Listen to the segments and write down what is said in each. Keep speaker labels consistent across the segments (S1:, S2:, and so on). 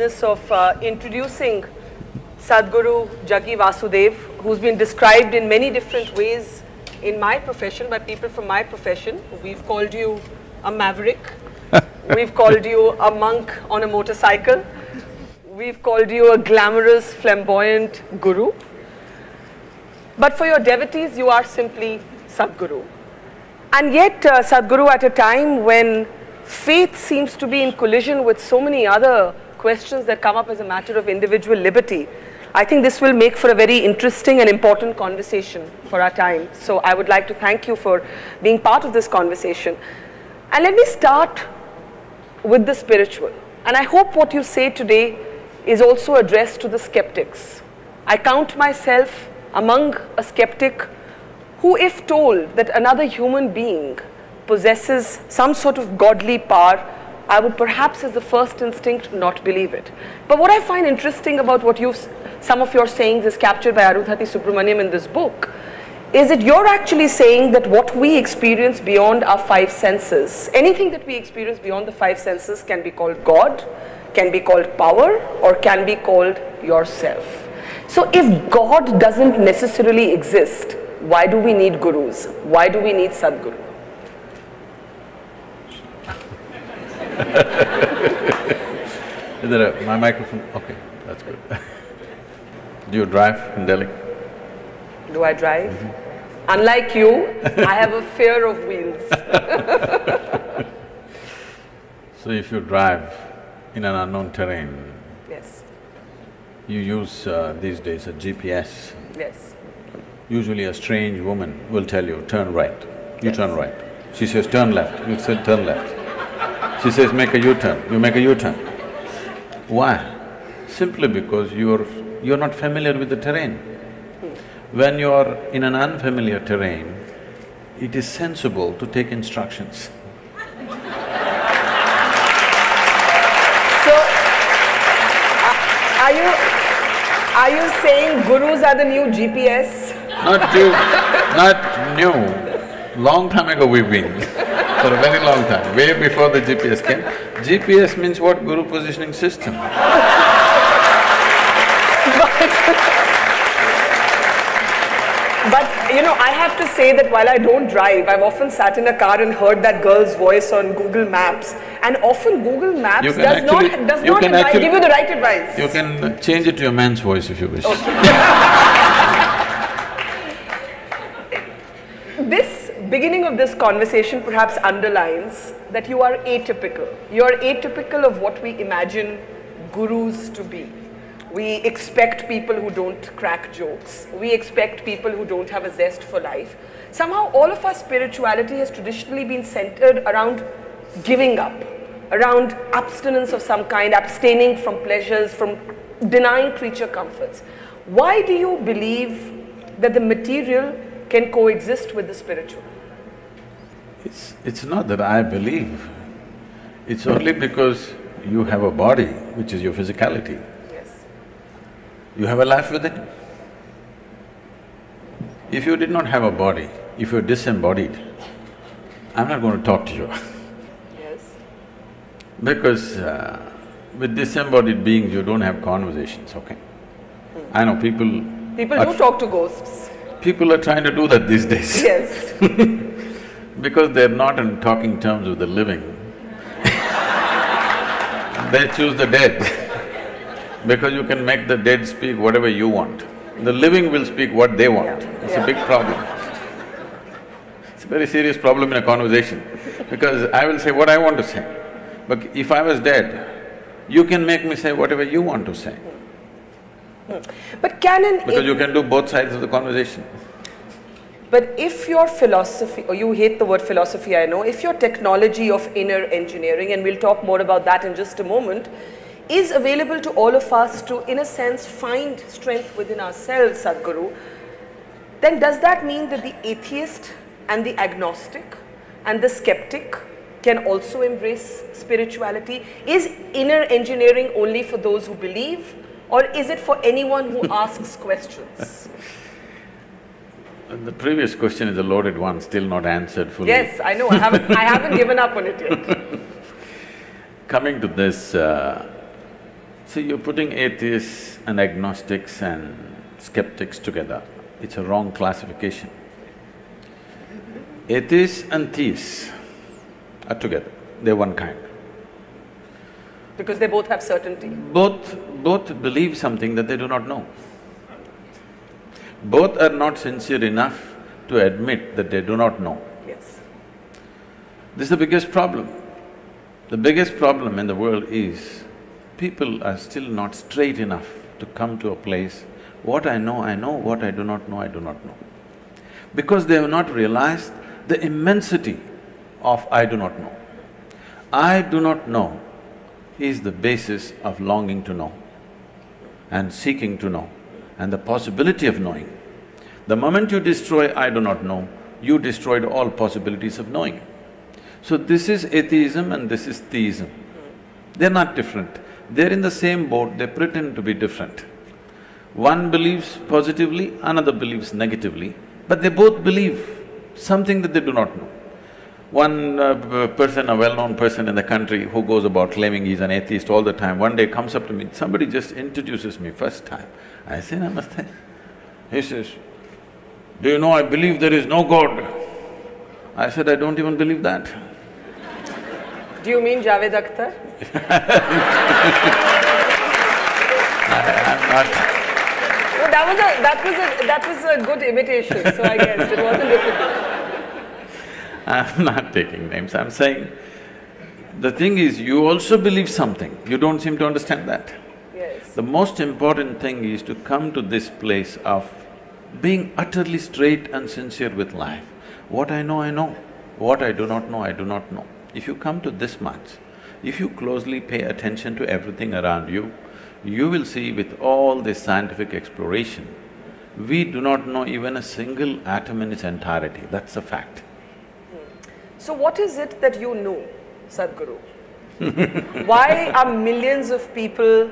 S1: business of introducing Sadhguru Jaggi Vasudev, who's been described in many different ways in my profession by people from my profession. We've called you a maverick, we've called you a monk on a motorcycle, we've called you a glamorous, flamboyant guru. But for your devotees, you are simply Sadhguru. And yet, Sadhguru, at a time when faith seems to be in collision with so many other questions that come up as a matter of individual liberty, I think this will make for a very interesting and important conversation for our time. So I would like to thank you for being part of this conversation. And let me start with the spiritual. And I hope what you say today is also addressed to the skeptics. I count myself among a skeptic who, if told that another human being possesses some sort of godly power, I would perhaps as the first instinct not believe it. But what I find interesting about what some of your sayings is captured by Arundhati Subramaniam in this book, is that you're actually saying that what we experience beyond our five senses, anything that we experience beyond the five senses can be called God, can be called power, or can be called yourself. So if God doesn't necessarily exist, why do we need gurus? Why do we need Sadhguru?
S2: Is there my microphone? Okay, that's good. Do you drive in Delhi?
S1: Do I drive? Unlike you, I have a fear of wheels.
S2: So if you drive in an unknown terrain,
S1: yes,
S2: you use these days a GPS.
S1: yes,
S2: Usually a strange woman will tell you, turn right, you
S1: yes,
S2: turn right. She says, turn left, you say, turn left. She says, make a U-turn, you make a U-turn. Why? Simply because you're not familiar with the terrain. When you're in an unfamiliar terrain, it is sensible to take instructions.
S1: So, are you saying gurus are the new GPS?
S2: Not new. Long time ago we've been, for a very long time, way before the GPS came. GPS means what? Guru Positioning System.
S1: But you know, I have to say that while I don't drive, I've often sat in a car and heard that girl's voice on Google Maps, and often Google Maps does not give you the right advice.
S2: You can change it to your man's voice if you wish.
S1: This beginning of this conversation perhaps underlines that you are atypical. You are atypical of what we imagine gurus to be. We expect people who don't crack jokes. We expect people who don't have a zest for life. Somehow all of our spirituality has traditionally been centered around giving up, around abstinence of some kind, abstaining from pleasures, from denying creature comforts. Why do you believe that the material can coexist with the spiritual?
S2: It's not that I believe, it's only because you have a body, which is your physicality. You have a life within you. If you did not have a body, if you're disembodied, I'm not going to talk to you.
S1: Yes.
S2: Because with disembodied beings, you don't have conversations, okay? I know people…
S1: People do talk to ghosts.
S2: People are trying to do that these days.
S1: Yes.
S2: Because they're not in talking terms with the living. They choose the dead. Because you can make the dead speak whatever you want. The living will speak what they want. It's a big problem. It's a very serious problem in a conversation, because I will say what I want to say. But if I was dead, you can make me say whatever you want to say.
S1: But because
S2: you can do both sides of the conversation.
S1: But if your philosophy, or you hate the word philosophy, I know, if your technology of inner engineering, and we'll talk more about that in just a moment, is available to all of us to, in a sense, find strength within ourselves, Sadhguru, then does that mean that the atheist and the agnostic and the skeptic can also embrace spirituality? Is inner engineering only for those who believe, or is it for anyone who asks questions?
S2: The previous question is a loaded one, still not answered fully.
S1: Yes, I know, I haven't given up on it yet.
S2: Coming to this, See, you're putting atheists and agnostics and skeptics together. It's a wrong classification. Atheists and theists are together, they're one kind.
S1: Because they both have certainty.
S2: Both believe something that they do not know. Both are not sincere enough to admit that they do not know.
S1: Yes.
S2: This is the biggest problem. The biggest problem in the world is people are still not straight enough to come to a place, what I know, what I do not know, I do not know. Because they have not realized the immensity of I do not know. I do not know is the basis of longing to know and seeking to know and the possibility of knowing. The moment you destroy I do not know, you destroyed all possibilities of knowing. So this is atheism and this is theism. They're not different. They're in the same boat, they pretend to be different. One believes positively, another believes negatively, but they both believe something that they do not know. One person, a well-known person in the country who goes about claiming he's an atheist all the time, one day comes up to me, somebody just introduces me first time. I say, Namaste. He says, do you know I believe there is no God? I said, I don't even believe that.
S1: Do you mean Javed Akhtar?
S2: I'm not…
S1: No, that was a good imitation, so I guess it wasn't difficult.
S2: I'm not taking names, I'm saying, the thing is, you also believe something, you don't seem to understand that.
S1: Yes.
S2: The most important thing is to come to this place of being utterly straight and sincere with life. What I know, what I do not know, I do not know. If you come to this much, if you closely pay attention to everything around you, you will see with all this scientific exploration, we do not know even a single atom in its entirety, that's a fact.
S1: So what is it that you know, Sadhguru? Why are millions of people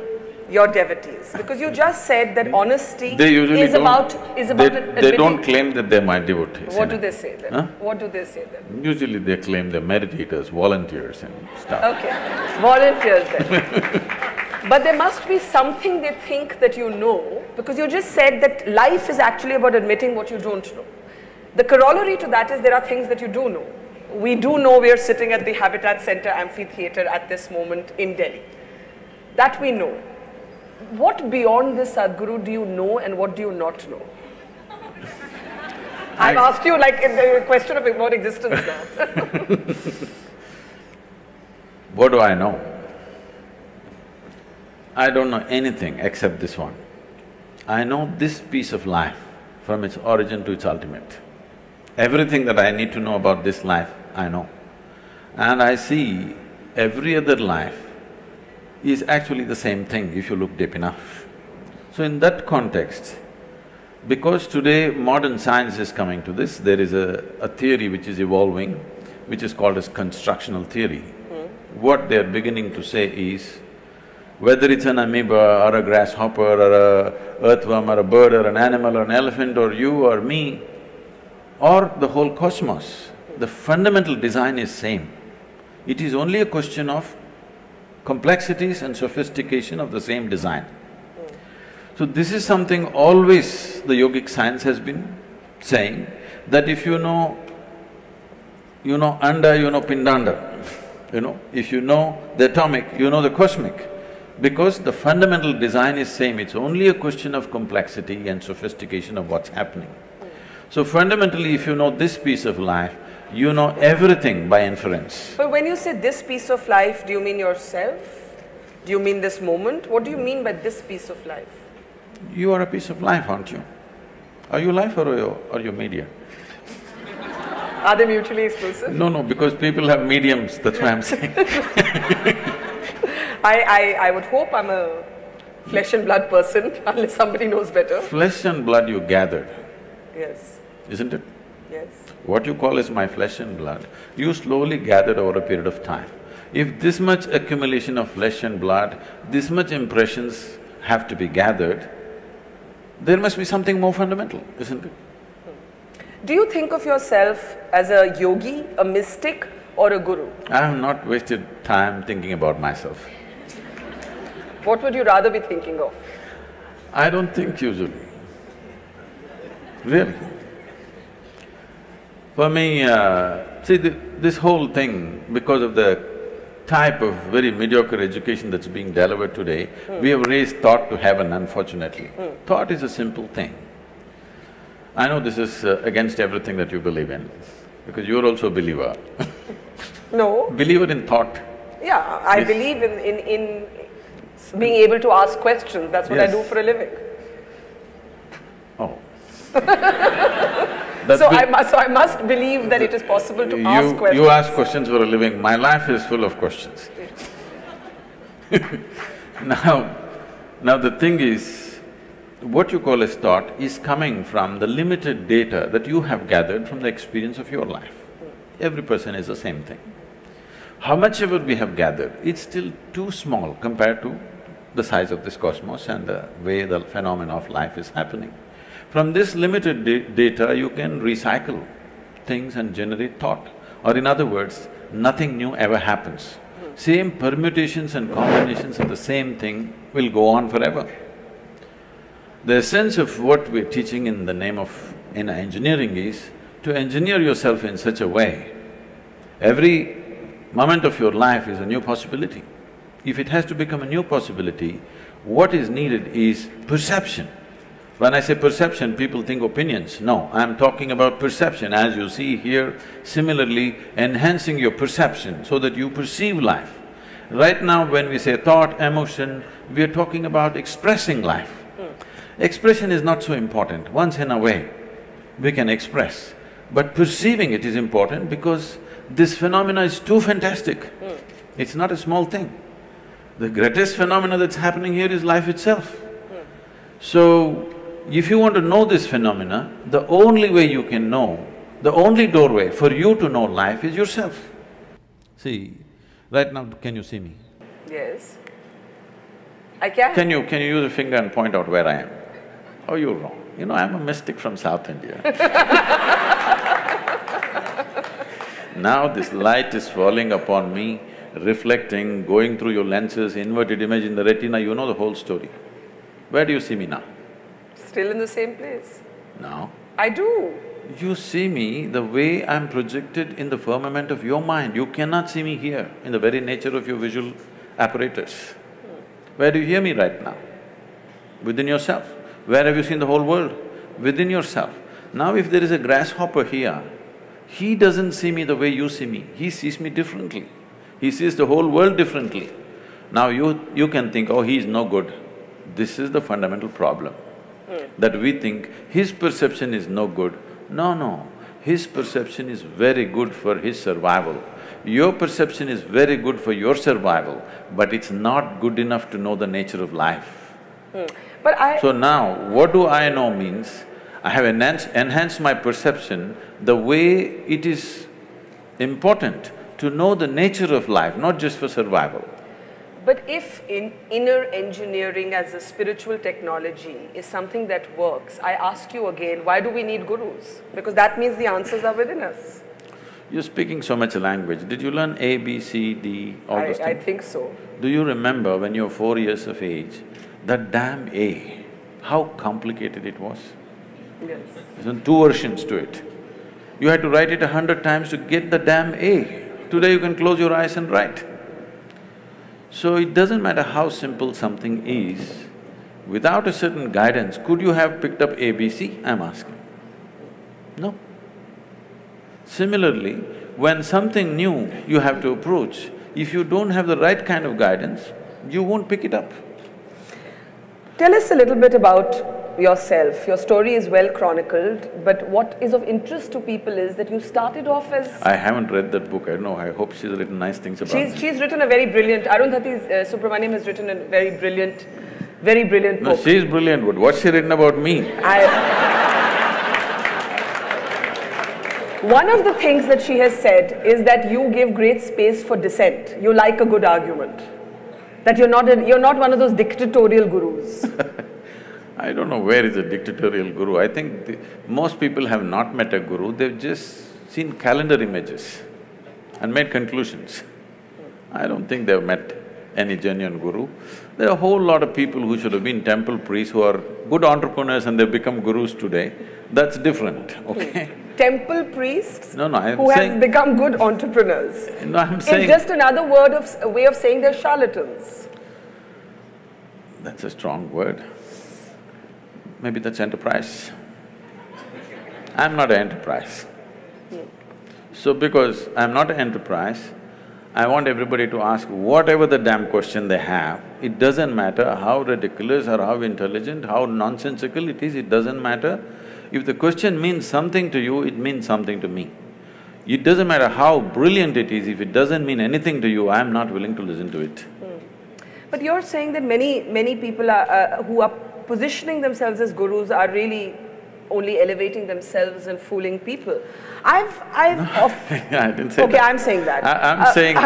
S1: your devotees? Because you just said that honesty is about
S2: They don't claim that they're my devotees.
S1: What do they say then?
S2: Huh?
S1: What do they say then?
S2: Usually they claim they're meditators, volunteers and stuff.
S1: Okay, volunteers then. But there must be something they think that you know, because you just said that life is actually about admitting what you don't know. The corollary to that is there are things that you do know. We do know we are sitting at the Habitat Center Amphitheatre at this moment in Delhi. That we know. What beyond this, Sadhguru, do you know and what do you not know? I've asked you like in the question of about existence now.
S2: What do I know? I don't know anything except this one. I know this piece of life from its origin to its ultimate. Everything that I need to know about this life, I know. And I see every other life is actually the same thing if you look deep enough. So in that context, because today modern science is coming to this, there is a theory which is evolving, which is called as constructional theory. What they're beginning to say is, whether it's an amoeba or a grasshopper or a earthworm or a bird or an animal or an elephant or you or me, or the whole cosmos, the fundamental design is same. It is only a question of complexities and sophistication of the same design. So this is something always the yogic science has been saying, that if you know anda, you know pindanda, if you know the atomic, you know the cosmic. Because the fundamental design is same, it's only a question of complexity and sophistication of what's happening. So fundamentally, if you know this piece of life, you know everything by inference.
S1: But when you say this piece of life, do you mean yourself? Do you mean this moment? What do you mean by this piece of life?
S2: You are a piece of life, aren't you? Are you life or you're media?
S1: Are they mutually exclusive?
S2: No, because people have mediums, that's why I'm saying.
S1: I would hope I'm a flesh and blood person, unless somebody knows better.
S2: Flesh and blood you gathered.
S1: Yes.
S2: Isn't it?
S1: Yes.
S2: What you call as my flesh and blood, you slowly gathered over a period of time. If this much accumulation of flesh and blood, this much impressions have to be gathered, there must be something more fundamental, isn't it?
S1: Do you think of yourself as a yogi, a mystic or a guru?
S2: I have not wasted time thinking about myself.
S1: What would you rather be thinking of?
S2: I don't think usually, really. For me, see this whole thing, because of the type of very mediocre education that's being delivered today, we have raised thought to heaven, unfortunately. Thought is a simple thing. I know this is against everything that you believe in, because you're also a believer.
S1: No.
S2: Believer in thought.
S1: Yeah, I believe in being able to ask questions. That's what I do for a living.
S2: Oh.
S1: So I must believe that it is possible to ask questions.
S2: You ask questions for a living. My life is full of questions. Now the thing is, what you call as thought is coming from the limited data that you have gathered from the experience of your life. Every person is the same thing. How much ever we have gathered, it's still too small compared to the size of this cosmos and the way the phenomena of life is happening. From this limited data, you can recycle things and generate thought. Or in other words, nothing new ever happens. Same permutations and combinations of the same thing will go on forever. The essence of what we're teaching in the name of… in engineering is to engineer yourself in such a way, every moment of your life is a new possibility. If it has to become a new possibility, what is needed is perception. When I say perception, people think opinions. No, I'm talking about perception, as you see here, similarly enhancing your perception so that you perceive life. Right now when we say thought, emotion, we are talking about expressing life. Expression is not so important. Once in a way, we can express. But perceiving it is important because this phenomena is too fantastic. It's not a small thing. The greatest phenomena that's happening here is life itself. So, if you want to know this phenomena, the only way you can know, the only doorway for you to know life is yourself. See, right now, can you see me?
S1: Yes. I can.
S2: Can you use a finger and point out where I am? Oh, you're wrong. You know, I'm a mystic from South India. Now this light is falling upon me, reflecting, going through your lenses, inverted image in the retina, you know the whole story. Where do you see me now?
S1: Still in the same place.
S2: No.
S1: I do.
S2: You see me the way I'm projected in the firmament of your mind. You cannot see me here in the very nature of your visual apparatus. Where do you hear me right now? Within yourself. Where have you seen the whole world? Within yourself. Now if there is a grasshopper here, he doesn't see me the way you see me, he sees me differently. He sees the whole world differently. Now you can think, oh, he is no good. This is the fundamental problem. That we think his perception is no good. No, his perception is very good for his survival. Your perception is very good for your survival, but it's not good enough to know the nature of life. So now, what do I know means, I have enhanced my perception the way it is important to know the nature of life, not just for survival.
S1: But if inner engineering as a spiritual technology is something that works, I ask you again, why do we need gurus? Because that means the answers are within us.
S2: You're speaking so much language. Did you learn A, B, C, D, all those things?
S1: I think so.
S2: Do you remember when you were 4 years of age, that damn A, how complicated it was?
S1: Yes.
S2: There's 2 versions to it. You had to write it 100 times to get the damn A. Today you can close your eyes and write. So it doesn't matter how simple something is, without a certain guidance, could you have picked up ABC, I'm asking? No. Similarly, when something new you have to approach, if you don't have the right kind of guidance, you won't pick it up.
S1: Tell us a little bit about yourself. Your story is well chronicled, but what is of interest to people is that you started off as…
S2: I haven't read that book, I don't know, I hope she's written nice things about me.
S1: She's written a very brilliant… Arundhati Subramaniam has written a very brilliant book.
S2: No, she's brilliant, but what's she written about me?
S1: One of the things that she has said is that you give great space for dissent. You like a good argument. That you're not one of those dictatorial gurus.
S2: I don't know where is a dictatorial guru. I think most people have not met a guru, they've just seen calendar images and made conclusions. I don't think they've met any genuine guru. There are a whole lot of people who should have been temple priests who are good entrepreneurs and they've become gurus today. That's different, okay?
S1: Temple priests
S2: No, I'm
S1: who
S2: saying…
S1: have become good entrepreneurs.
S2: No, I'm saying…
S1: It's just another way of saying they're charlatans.
S2: That's a strong word. Maybe that's enterprise. I'm not an enterprise. So because I'm not an enterprise, I want everybody to ask whatever the damn question they have. It doesn't matter how ridiculous or how intelligent, how nonsensical it is, it doesn't matter. If the question means something to you, it means something to me. It doesn't matter how brilliant it is, if it doesn't mean anything to you, I'm not willing to listen to it.
S1: But you're saying that many people who are positioning themselves as gurus are really only elevating themselves and fooling people.
S2: I didn't say that.
S1: Okay, I'm saying that.
S2: I'm saying…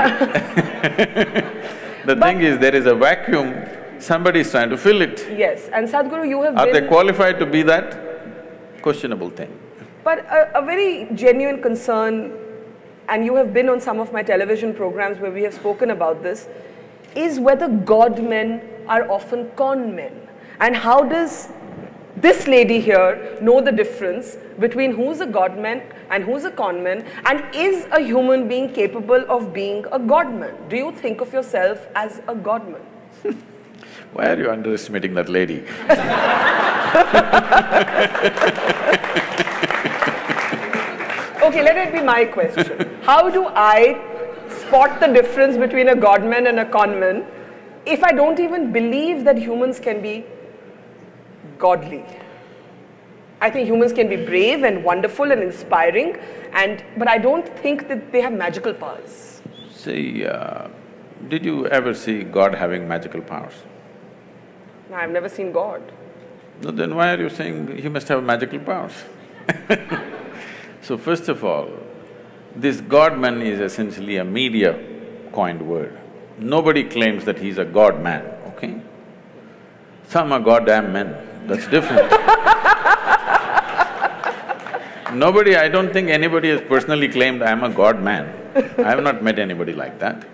S2: The thing is, there is a vacuum, somebody is trying to fill it.
S1: Yes, and Sadhguru, you have been…
S2: Are they qualified to be that? Questionable thing.
S1: But a very genuine concern, and you have been on some of my television programs where we have spoken about this, is whether God men are often con men. And how does this lady here know the difference between who's a God man and who's a con man, and is a human being capable of being a God man? Do you think of yourself as a God man?
S2: Why are you underestimating that lady?
S1: Okay, let it be my question. How do I spot the difference between a godman and a conman if I don't even believe that humans can be godly? I think humans can be brave and wonderful and inspiring, but I don't think that they have magical powers.
S2: See, did you ever see God having magical powers?
S1: No, I've never seen God.
S2: No, then why are you saying he must have magical powers? So first of all, this God-man is essentially a media-coined word. Nobody claims that he's a God-man, okay? Some are goddamn men, that's different. I don't think anybody has personally claimed I'm a God-man. I have not met anybody like that.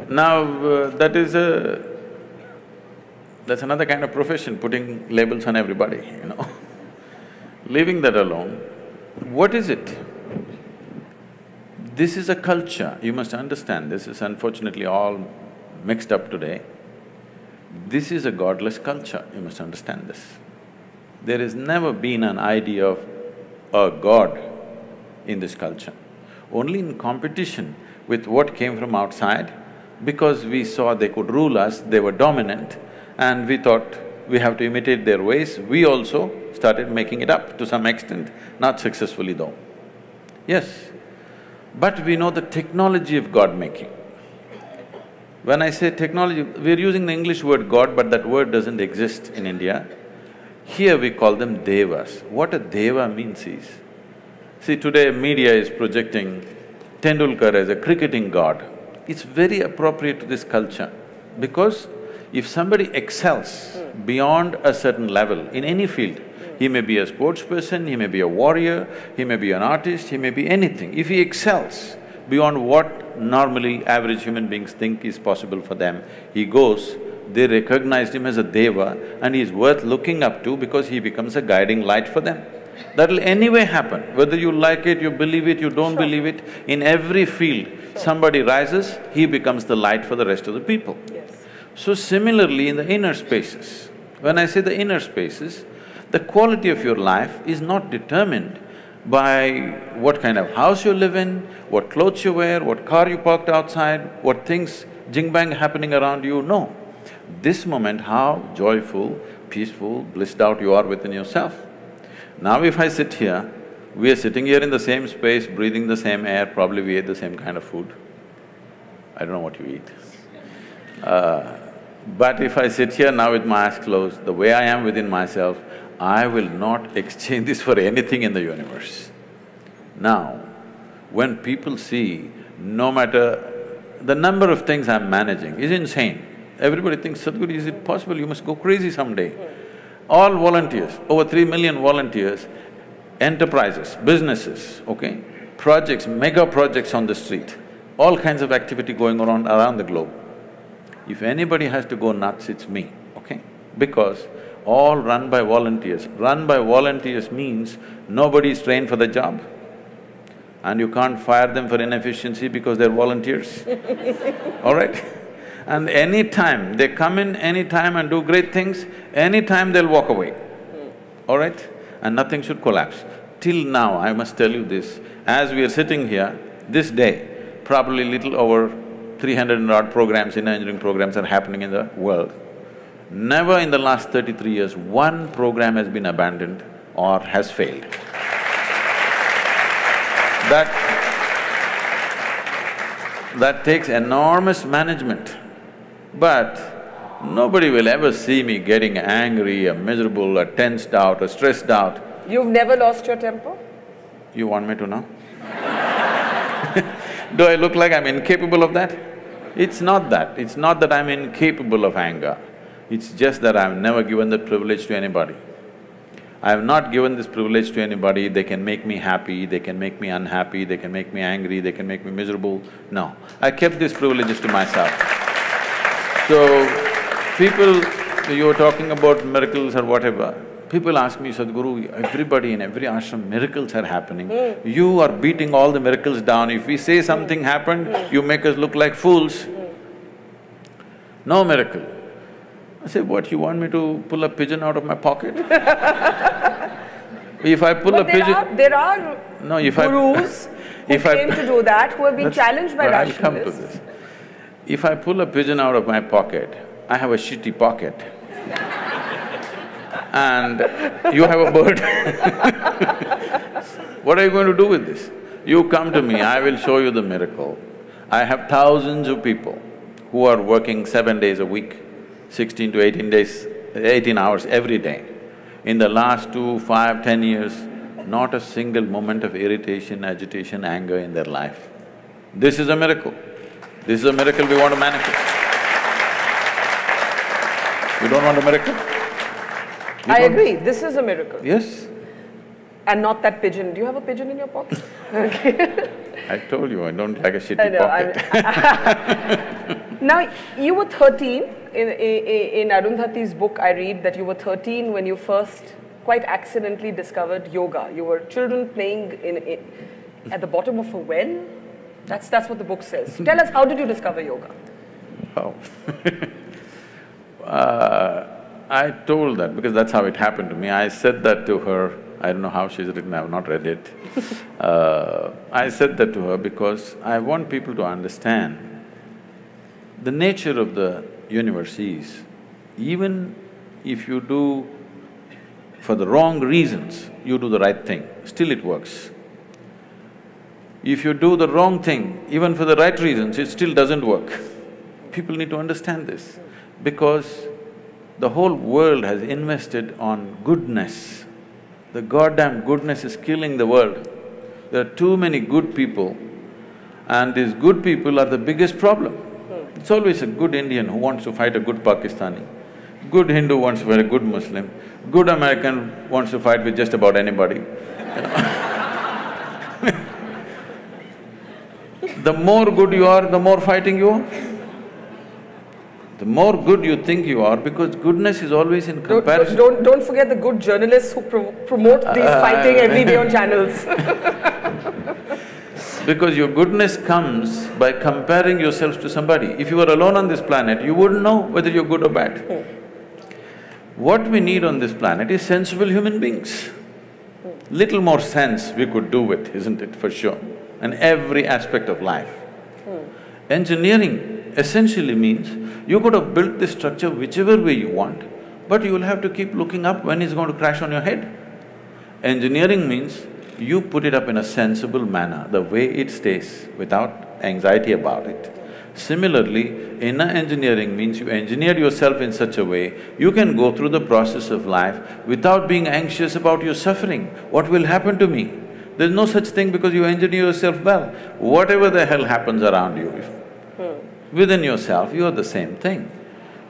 S2: Now, that's another kind of profession, putting labels on everybody, you know. Leaving that alone, what is it? This is a culture, you must understand, this is unfortunately all mixed up today. This is a godless culture, you must understand this. There has never been an idea of a god in this culture. Only in competition with what came from outside, because we saw they could rule us, they were dominant, and we thought we have to imitate their ways, we also started making it up to some extent, not successfully though. Yes, but we know the technology of God-making. When I say technology, we're using the English word God, but that word doesn't exist in India. Here we call them devas. What a deva means is, see, today media is projecting Tendulkar as a cricketing god. It's very appropriate to this culture, because if somebody excels beyond a certain level in any field, he may be a sports person, he may be a warrior, he may be an artist, he may be anything. If he excels beyond what normally average human beings think is possible for them, he goes, they recognized him as a deva and he is worth looking up to because he becomes a guiding light for them. That'll anyway happen, whether you like it, you believe it, you don't believe it, in every field, somebody rises, he becomes the light for the rest of the people.
S1: Yes.
S2: So similarly in the inner spaces, when I say the inner spaces, the quality of your life is not determined by what kind of house you live in, what clothes you wear, what car you parked outside, what things jing-bang happening around you, no. This moment, how joyful, peaceful, blissed out you are within yourself. Now if I sit here, we are sitting here in the same space, breathing the same air, probably we ate the same kind of food. I don't know what you eat. But if I sit here now with my eyes closed, the way I am within myself, I will not exchange this for anything in the universe. Now, when people see, no matter… the number of things I'm managing is insane. Everybody thinks, Sadhguru, is it possible? You must go crazy someday. All volunteers, over 3 million volunteers, enterprises, businesses, okay, projects, mega projects on the street, all kinds of activity going on around the globe. If anybody has to go nuts, it's me, okay? Because all run by volunteers. Run by volunteers means nobody is trained for the job. And you can't fire them for inefficiency because they're volunteers, all right? And anytime, they come in anytime and do great things, anytime they'll walk away, all right? And nothing should collapse. Till now, I must tell you this, as we are sitting here, this day, probably little over 300 and odd programs, engineering programs are happening in the world. Never in the last 33 years, one program has been abandoned or has failed. That takes enormous management. But nobody will ever see me getting angry or miserable or tensed out or stressed out.
S1: You've never lost your temper?
S2: You want me to know? Do I look like I'm incapable of that? It's not that. It's not that I'm incapable of anger. It's just that I've never given that privilege to anybody. I have not given this privilege to anybody. They can make me happy, they can make me unhappy, they can make me angry, they can make me miserable. No, I kept these privileges to myself. So, people… you were talking about miracles or whatever, people ask me, Sadhguru, everybody in every ashram, miracles are happening. You are beating all the miracles down. If we say something happened, you make us look like fools. No miracle. I say, what, you want me to pull a pigeon out of my pocket? If I pull a pigeon…
S1: there are
S2: No, if
S1: gurus who claim to do that, who have been challenged by rationalists.
S2: I'll come to this. If I pull a pigeon out of my pocket, I have a shitty pocket. And you have a bird. What are you going to do with this? You come to me, I will show you the miracle. I have thousands of people who are working 7 days a week, 16 to 18 days… 18 hours every day. In the last 2, 5, 10 years, not a single moment of irritation, agitation, anger in their life. This is a miracle. This is a miracle we want to manifest. You don't want a miracle?
S1: I agree, this is a miracle.
S2: Yes.
S1: And not that pigeon. Do you have a pigeon in your pocket? Okay.
S2: I told you, I don't like a shitty pocket.
S1: Now, you were 13, in Arundhati's book I read that you were 13 when you first quite accidentally discovered yoga. You were children playing at the bottom of a well. That's what the book says. Tell us, how did you discover yoga?
S2: Oh. I told that because that's how it happened to me. I said that to her, I don't know how she's written, I have not read it. I said that to her because I want people to understand the nature of the universe is, even if you do for the wrong reasons, you do the right thing, still it works. If you do the wrong thing, even for the right reasons, it still doesn't work. People need to understand this, because the whole world has invested on goodness. The goddamn goodness is killing the world. There are too many good people, and these good people are the biggest problem. It's always a good Indian who wants to fight a good Pakistani, good Hindu wants to fight a good Muslim, good American wants to fight with just about anybody, you know. The more good you are, the more fighting you are. The more good you think you are, because goodness is always in comparison.
S1: Don't forget the good journalists who promote these fighting every day on channels.
S2: Because your goodness comes by comparing yourselves to somebody. If you were alone on this planet, you wouldn't know whether you're good or bad. What we need on this planet is sensible human beings. Little more sense we could do with, isn't it, for sure, in every aspect of life. Engineering essentially means you could have built this structure whichever way you want, but you will have to keep looking up when it's going to crash on your head. Engineering means you put it up in a sensible manner, the way it stays, without anxiety about it. Similarly, inner engineering means you engineer yourself in such a way, you can go through the process of life without being anxious about your suffering. What will happen to me? There's no such thing because you engineer yourself well. Whatever the hell happens around you, within yourself, you are the same thing.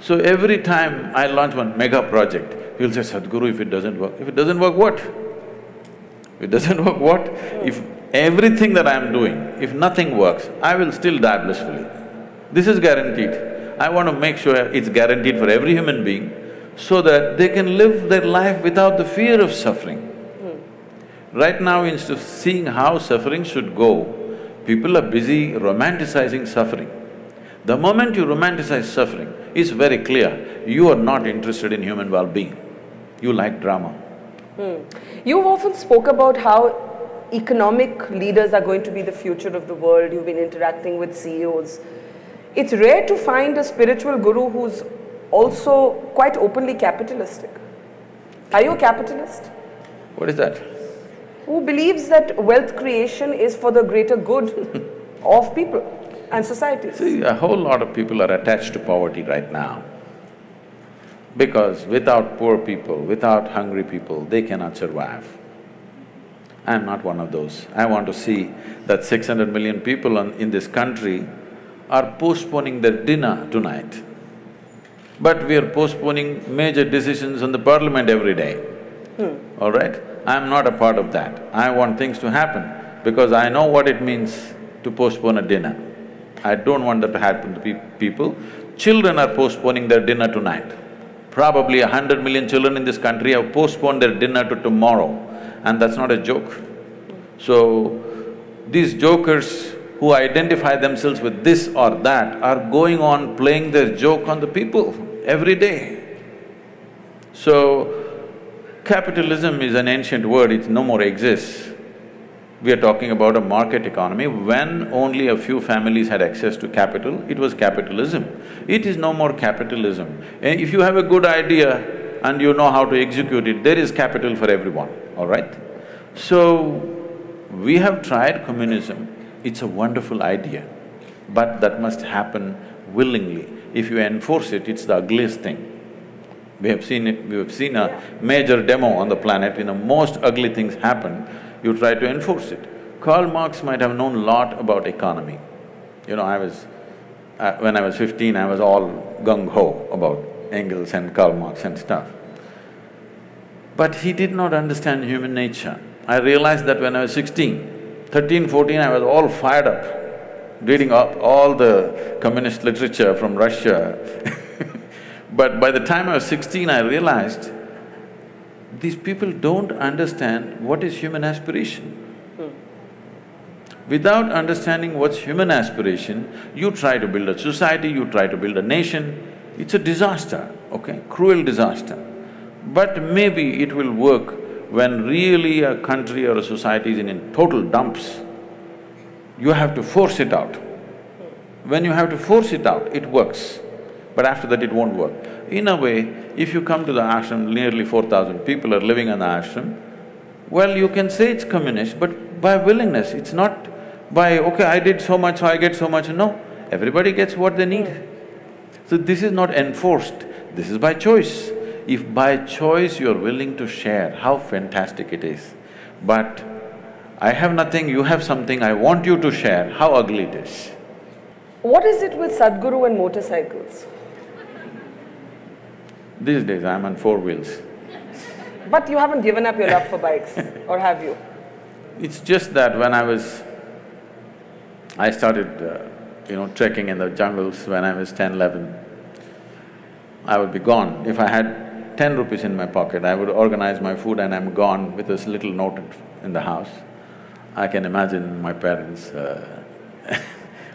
S2: So every time I launch one mega project, you'll say, Sadhguru, if it doesn't work, if it doesn't work, what? If it doesn't work, what? If everything that I'm doing, if nothing works, I will still die blissfully. This is guaranteed. I want to make sure it's guaranteed for every human being so that they can live their life without the fear of suffering. Right now, instead of seeing how suffering should go, people are busy romanticizing suffering. The moment you romanticize suffering, it's very clear, you are not interested in human well-being. You like drama.
S1: You've often spoke about how economic leaders are going to be the future of the world. You've been interacting with CEOs. It's rare to find a spiritual guru who's also quite openly capitalistic. Are you a capitalist?
S2: What is that?
S1: Who believes that wealth creation is for the greater good of people and societies?
S2: See, a whole lot of people are attached to poverty right now. Because without poor people, without hungry people, they cannot survive. I'm not one of those. I want to see that 600 million people in this country are postponing their dinner tonight. But we are postponing major decisions on the parliament every day. All right? I'm not a part of that. I want things to happen because I know what it means to postpone a dinner. I don't want that to happen to people. Children are postponing their dinner tonight. Probably 100 million children in this country have postponed their dinner to tomorrow, and that's not a joke. So, these jokers who identify themselves with this or that are going on playing their joke on the people every day. So, capitalism is an ancient word, it no more exists. We are talking about a market economy. When only a few families had access to capital, it was capitalism. It is no more capitalism. And if you have a good idea and you know how to execute it, there is capital for everyone, all right? So, we have tried communism, it's a wonderful idea, but that must happen willingly. If you enforce it, it's the ugliest thing. We have seen it, we have seen a major demo on the planet, most ugly things happen, you try to enforce it. Karl Marx might have known a lot about economy. When I was 15, I was all gung-ho about Engels and Karl Marx and stuff. But he did not understand human nature. I realized that when I was 13, 14, I was all fired up, reading up all the communist literature from Russia. But by the time I was 16, I realized these people don't understand what is human aspiration. Without understanding what's human aspiration, you try to build a society, you try to build a nation, it's a disaster, okay, cruel disaster. But maybe it will work when really a country or a society is in total dumps. You have to force it out. When you have to force it out, it works, but after that it won't work. In a way, if you come to the ashram, nearly 4,000 people are living in the ashram, well, you can say it's communist, but by willingness, it's not by, okay, I did so much, so I get so much, no. Everybody gets what they need. So this is not enforced, this is by choice. If by choice you're willing to share, how fantastic it is. But I have nothing, you have something, I want you to share, how ugly it is.
S1: What is it with Sadhguru and motorcycles?
S2: These days I'm on 4 wheels.
S1: But you haven't given up your love for bikes, or have you?
S2: It's just that when I started, trekking in the jungles when I was 10, 11, I would be gone. If I had 10 rupees in my pocket, I would organize my food and I'm gone with this little note in the house. I can imagine my parents,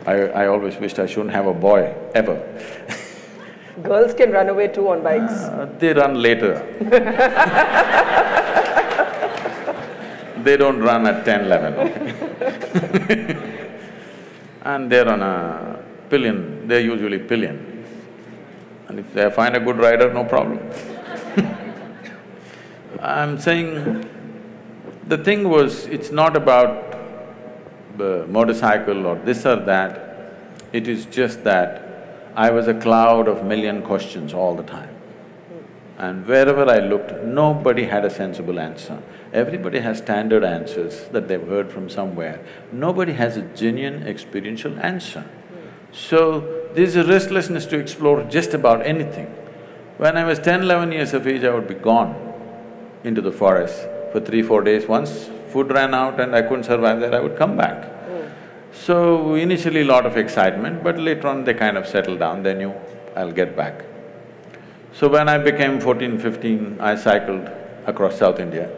S2: I always wished I shouldn't have a boy, ever.
S1: Girls can run away too on bikes.
S2: They run later. They don't run at 10, 11, okay? And they're on a pillion, they're usually pillion. And if they find a good rider, no problem. I'm saying, the thing was, it's not about the motorcycle or this or that, it is just that I was a cloud of million questions all the time. And wherever I looked, nobody had a sensible answer. Everybody has standard answers that they've heard from somewhere. Nobody has a genuine experiential answer. So, there's a restlessness to explore just about anything. When I was 10, 11 years of age, I would be gone into the forest for 3, 4 days. Once food ran out and I couldn't survive there, I would come back. So, initially lot of excitement, but later on they kind of settled down, they knew I'll get back. So when I became 14, 15, I cycled across South India.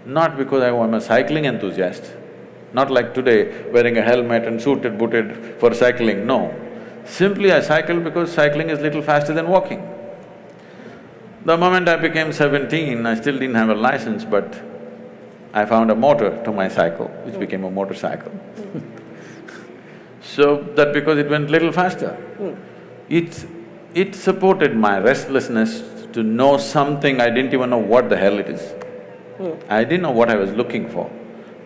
S2: Not because I'm a cycling enthusiast, not like today, wearing a helmet and suited, booted for cycling, no. Simply I cycled because cycling is little faster than walking. The moment I became 17, I still didn't have a license, but I found a motor to my cycle, which became a motorcycle. So that because it went little faster. It supported my restlessness to know something, I didn't even know what the hell it is. I didn't know what I was looking for,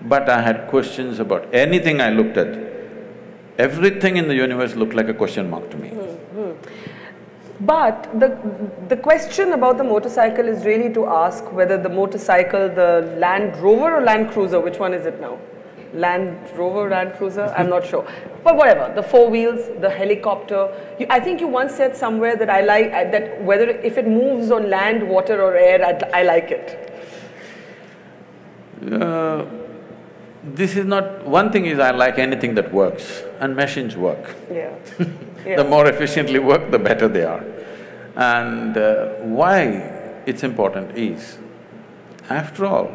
S2: but I had questions about anything I looked at. Everything in the universe looked like a question mark to me.
S1: But the question about the motorcycle is really to ask whether the motorcycle, the Land Rover or Land Cruiser, which one is it now? Land Rover, Land Cruiser, I'm not sure. But whatever, the four wheels, the helicopter. I think you once said somewhere that I like, that whether if it moves on land, water or air, I like it.
S2: This is not… One thing is I like anything that works, and machines work.
S1: Yeah.
S2: The more efficiently work, the better they are. And why it's important is, after all,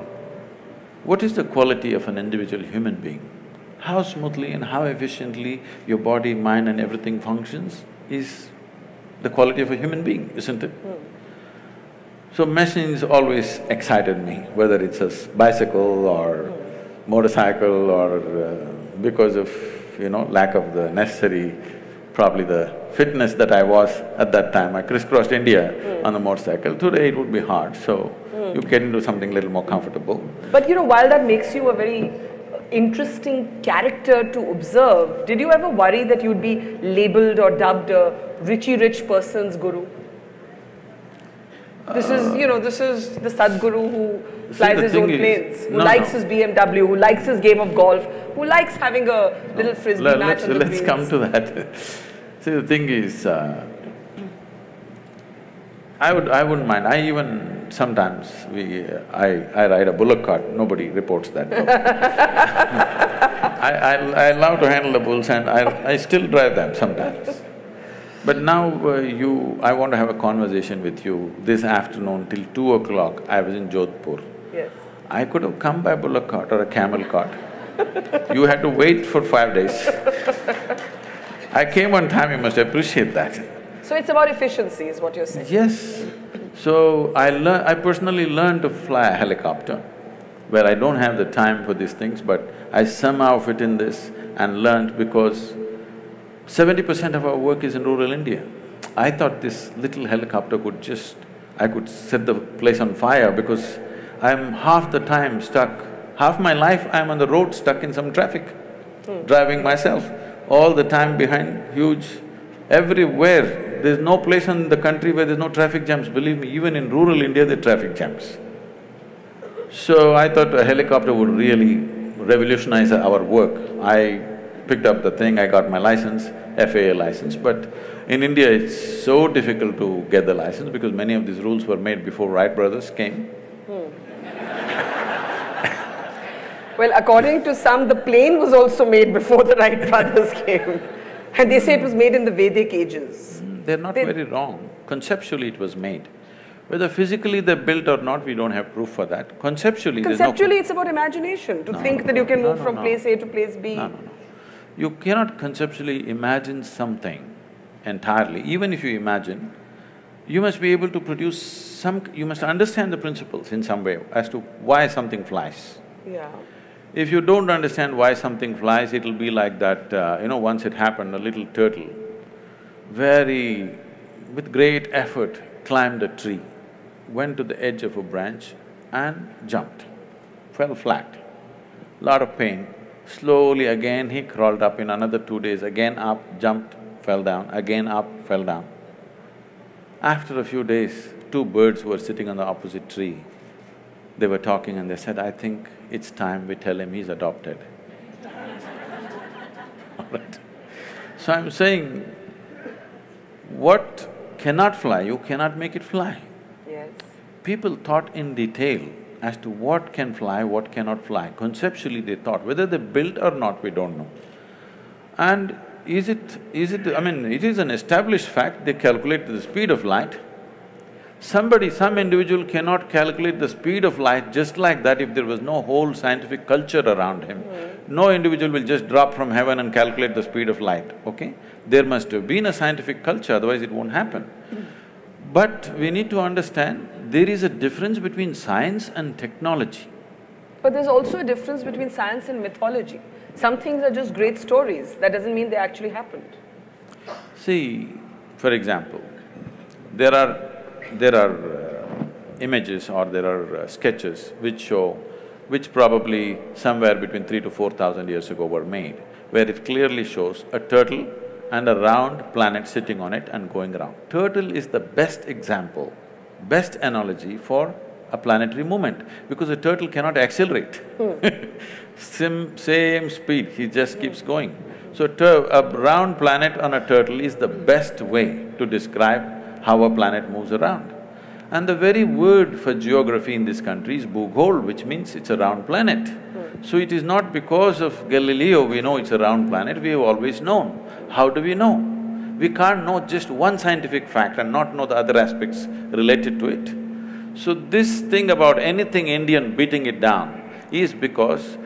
S2: what is the quality of an individual human being? How smoothly and how efficiently your body, mind and everything functions is the quality of a human being, isn't it? So machines always excited me, whether it's a bicycle or motorcycle or because of, lack of the necessary, probably the fitness that I was at that time. I crisscrossed India on the motorcycle. Today it would be hard, so you get into something a little more comfortable.
S1: But while that makes you a very interesting character to observe, did you ever worry that you'd be labelled or dubbed a richy rich person's guru? This is the Sadhguru who flies his own planes, who likes his BMW, who likes his game of golf, who likes having a little frisbee match on the greens.
S2: Let's come to that. See, the thing is, I wouldn't mind. I even sometimes I ride a bullock cart. Nobody reports that though. I love to handle the bulls and I still drive them sometimes. But now I want to have a conversation with you. This afternoon till 2 o'clock, I was in Jodhpur.
S1: Yes.
S2: I could have come by bullock cart or a camel cart. You had to wait for 5 days. I came on time, you must appreciate that.
S1: So it's about efficiency is what you're saying?
S2: Yes. So I personally learned to fly a helicopter, where I don't have the time for these things, but I somehow fit in this and learned because 70% of our work is in rural India. I thought this little helicopter I could set the place on fire because I'm half the time stuck, half my life I'm on the road stuck in some traffic, driving myself, all the time behind huge… Everywhere, there's no place in the country where there's no traffic jams. Believe me, even in rural India there are traffic jams. So I thought a helicopter would really revolutionize our work. I picked up the thing, I got my license, FAA license, but in India it's so difficult to get the license because many of these rules were made before Wright brothers came.
S1: Well, according to some, the plane was also made before the Wright brothers came. And they say it was made in the Vedic ages.
S2: They're not very wrong. Conceptually it was made. Whether physically they're built or not, we don't have proof for that. Conceptually,
S1: Conceptually, it's about imagination, to think that you can move from place A to place B.
S2: No. You cannot conceptually imagine something entirely. Even if you imagine, you must be able to produce you must understand the principles in some way as to why something flies.
S1: Yeah.
S2: If you don't understand why something flies, it'll be like that, once it happened, a little turtle, with great effort, climbed a tree, went to the edge of a branch and jumped, fell flat. Lot of pain. Slowly again he crawled up in another 2 days, again up, jumped, fell down, again up, fell down. After a few days, 2 birds were sitting on the opposite tree. They were talking and they said, I think it's time we tell him he's adopted. All right. So I'm saying, what cannot fly, you cannot make it fly.
S1: Yes.
S2: People thought in detail as to what can fly, what cannot fly. Conceptually they thought, whether they built or not, we don't know. And I mean, it is an established fact, they calculate the speed of light. Some individual cannot calculate the speed of light just like that if there was no whole scientific culture around him. No individual will just drop from heaven and calculate the speed of light, okay? There must have been a scientific culture, otherwise it won't happen. But we need to understand, there is a difference between science and technology.
S1: But there's also a difference between science and mythology. Some things are just great stories, that doesn't mean they actually happened.
S2: See, for example, there are images or there are sketches which probably somewhere between 3,000 to 4,000 years ago were made, where it clearly shows a turtle and a round planet sitting on it and going around. Turtle is the best example, best analogy for a planetary movement, because a turtle cannot accelerate. Same speed, he just keeps going. So a round planet on a turtle is the best way to describe how a planet moves around. And the very word for geography in this country is Bhugol, which means it's a round planet. So it is not because of Galileo we know it's a round planet, we have always known. How do we know? We can't know just one scientific fact and not know the other aspects related to it. So this thing about anything Indian beating it down is because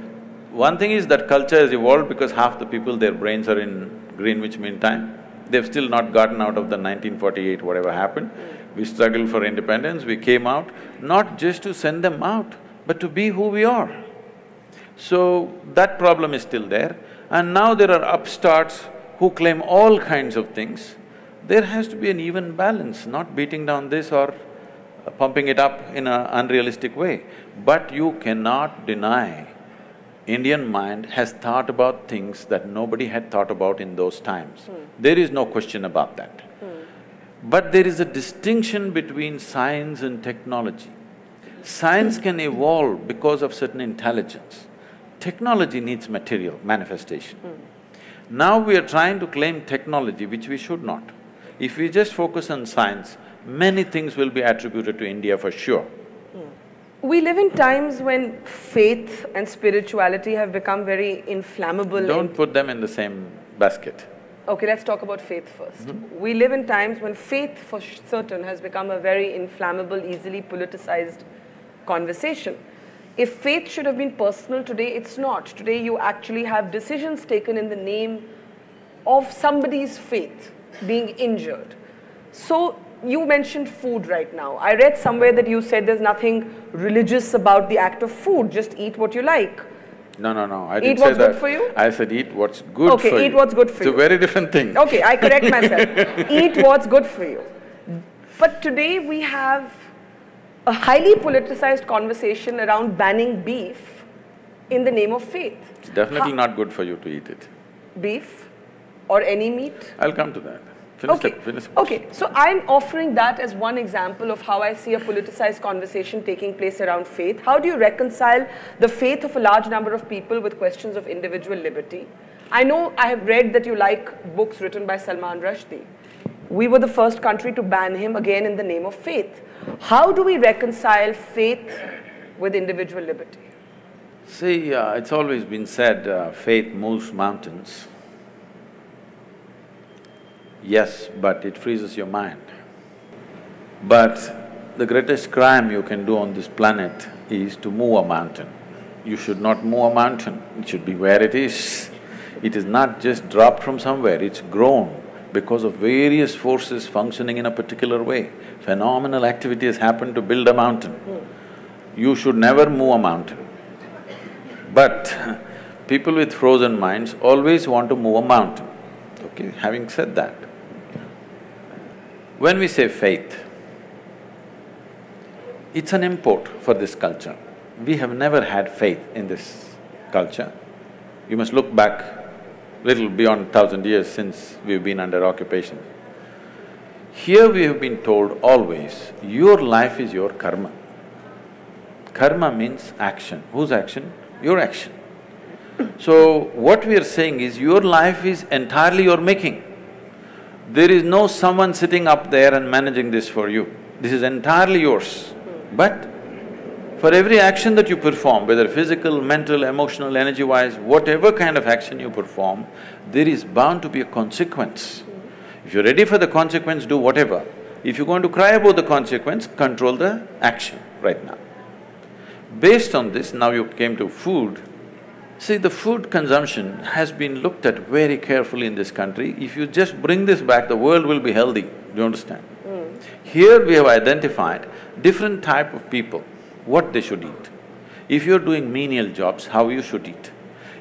S2: one thing is that culture has evolved because half the people, their brains are in Greenwich Mean Time. They've still not gotten out of the 1948, whatever happened. We struggled for independence, we came out, not just to send them out, but to be who we are. So that problem is still there. And now there are upstarts who claim all kinds of things. There has to be an even balance, not beating down this or pumping it up in an unrealistic way. But you cannot deny Indian mind has thought about things that nobody had thought about in those times. There is no question about that. But there is a distinction between science and technology. Science can evolve because of certain intelligence. Technology needs material, manifestation. Now we are trying to claim technology, which we should not. If we just focus on science, many things will be attributed to India for sure.
S1: We live in times when faith and spirituality have become very inflammable.
S2: Don't put them in the same basket.
S1: Okay, let's talk about faith first. We live in times when faith for certain has become a very inflammable, easily politicized conversation. If faith should have been personal today, it's not. Today you actually have decisions taken in the name of somebody's faith being injured. So you mentioned food right now. I read somewhere that you said there's nothing religious about the act of food, just eat what you like.
S2: No, I didn't say that.
S1: Eat what's good for you?
S2: I said eat what's good for you.
S1: Okay, eat what's good for you.
S2: It's a very different thing.
S1: Okay, I correct myself. Eat what's good for you. But today we have a highly politicized conversation around banning beef in the name of faith.
S2: It's definitely not good for you to eat it.
S1: Beef or any meat?
S2: I'll come to that. Finish.
S1: Okay, so I'm offering that as one example of how I see a politicized conversation taking place around faith. How do you reconcile the faith of a large number of people with questions of individual liberty? I know I have read that you like books written by Salman Rushdie. We were the first country to ban him again in the name of faith. How do we reconcile faith with individual liberty?
S2: See, it's always been said, faith moves mountains. Yes, but it freezes your mind. But the greatest crime you can do on this planet is to move a mountain. You should not move a mountain, it should be where it is. It is not just dropped from somewhere, it's grown because of various forces functioning in a particular way. Phenomenal activity has happened to build a mountain. You should never move a mountain. But people with frozen minds always want to move a mountain. Okay, having said that, when we say faith, it's an import for this culture. We have never had faith in this culture. You must look back little beyond 1,000 years since we've been under occupation. Here we have been told always, your life is your karma. Karma means action. Whose action? Your action. So what we are saying is, your life is entirely your making. There is no someone sitting up there and managing this for you. This is entirely yours. But For every action that you perform, whether physical, mental, emotional, energy-wise, whatever kind of action you perform, there is bound to be a consequence. If you're ready for the consequence, do whatever. If you're going to cry about the consequence, control the action right now. Based on this, now you came to food. See, the food consumption has been looked at very carefully in this country. If you just bring this back, the world will be healthy, do you understand? Here we have identified different type of people, what they should eat. If you're doing menial jobs, how you should eat.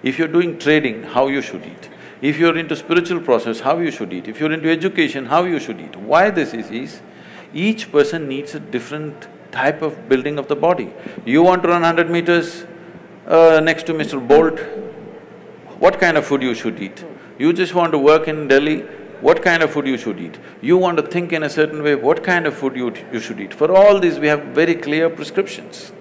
S2: If you're doing trading, how you should eat. If you're into spiritual process, how you should eat. If you're into education, how you should eat. Why this is each person needs a different type of building of the body. You want to run 100 meters next to Mr. Bolt, what kind of food you should eat? You just want to work in Delhi, what kind of food you should eat? You want to think in a certain way, what kind of food you should eat? For all these, we have very clear prescriptions.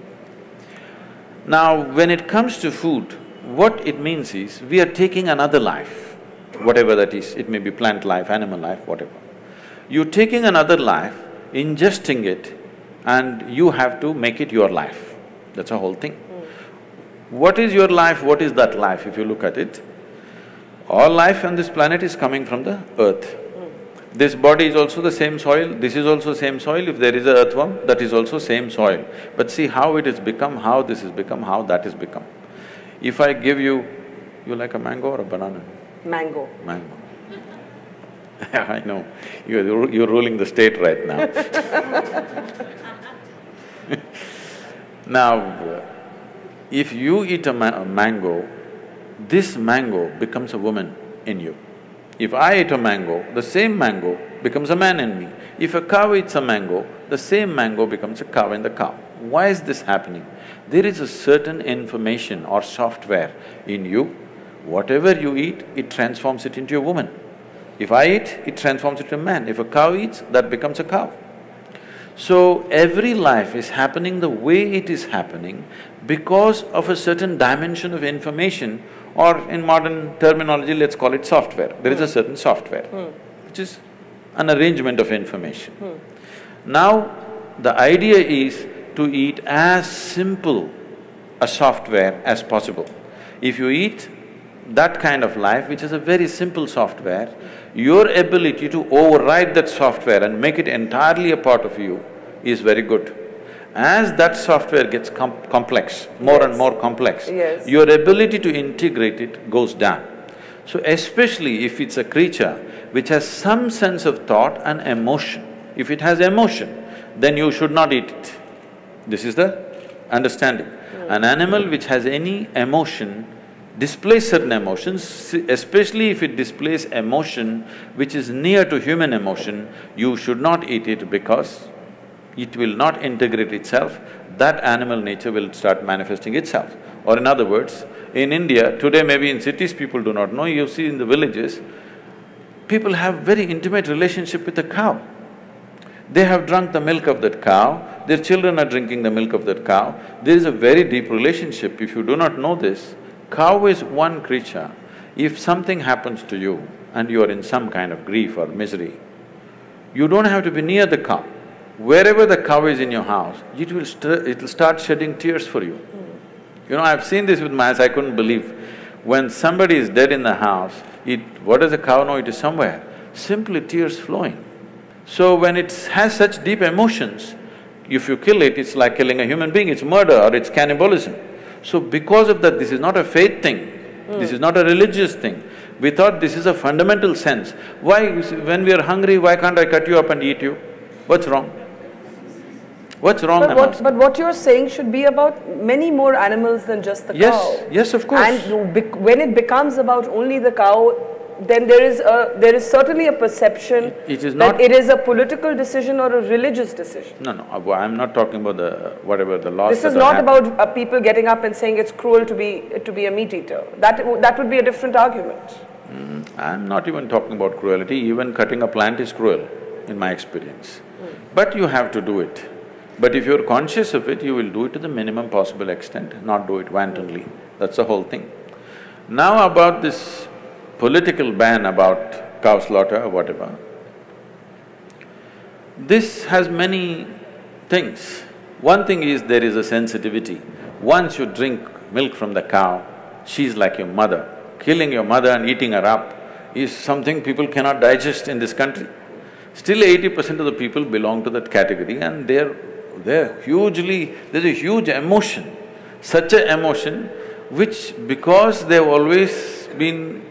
S2: Now, when it comes to food, what it means is, we are taking another life, whatever that is, it may be plant life, animal life, whatever. You're taking another life, ingesting it, and you have to make it your life. That's the whole thing. What is your life, what is that life, if you look at it? All life on this planet is coming from the earth. This body is also the same soil, this is also same soil. If there is a earthworm, that is also same soil. But see how it has become, how this has become, how that has become. If I give you… you like a mango or a banana?
S1: Mango.
S2: Mango. I know, you're ruling the state right now. Now, if you eat a mango, this mango becomes a woman in you. If I eat a mango, the same mango becomes a man in me. If a cow eats a mango, the same mango becomes a cow in the cow. Why is this happening? There is a certain information or software in you. Whatever you eat, it transforms it into a woman. If I eat, it transforms it into a man. If a cow eats, that becomes a cow. So, every life is happening the way it is happening because of a certain dimension of information, or in modern terminology, let's call it software. There is a certain software, which is an arrangement of information. Now, the idea is to eat as simple a software as possible. If you eat that kind of life, which is a very simple software, your ability to override that software and make it entirely a part of you is very good. As that software gets complex, more and more complex, your ability to integrate it goes down. So especially if it's a creature which has some sense of thought and emotion, if it has emotion, then you should not eat it. This is the understanding. An animal which has any emotion displays certain emotions, especially if it displays emotion which is near to human emotion, you should not eat it because it will not integrate itself, that animal nature will start manifesting itself. Or in other words, in India, today maybe in cities people do not know, you see in the villages, people have very intimate relationship with the cow. They have drunk the milk of that cow, their children are drinking the milk of that cow. There is a very deep relationship. If you do not know this, cow is one creature. If something happens to you and you are in some kind of grief or misery, you don't have to be near the cow. Wherever the cow is in your house, it'll start shedding tears for you. You know, I've seen this with my eyes, I couldn't believe. When somebody is dead in the house, what does a cow know? It is somewhere, simply tears flowing. So when it has such deep emotions, if you kill it, it's like killing a human being, it's murder or it's cannibalism. So because of that, this is not a faith thing, this is not a religious thing. We thought this is a fundamental sense. Why, when we are hungry, why can't I cut you up and eat you? What's wrong? What's wrong?
S1: But what you're saying should be about many more animals than just the cow.
S2: Yes, of course.
S1: And when it becomes about only the cow, then there is certainly a perception that it is a political decision or a religious decision.
S2: No, I'm not talking about whatever the laws.
S1: This is not about people getting up and saying it's cruel to be a meat eater. That would be a different argument.
S2: I'm not even talking about cruelty. Even cutting a plant is cruel, in my experience. But you have to do it. But if you're conscious of it, you will do it to the minimum possible extent, not do it wantonly. That's the whole thing. Now about this political ban about cow slaughter or whatever, this has many things. One thing is there is a sensitivity. Once you drink milk from the cow, she's like your mother. Killing your mother and eating her up is something people cannot digest in this country. Still 80% of the people belong to that category and they're hugely… there's a huge emotion, such an emotion which because they've always been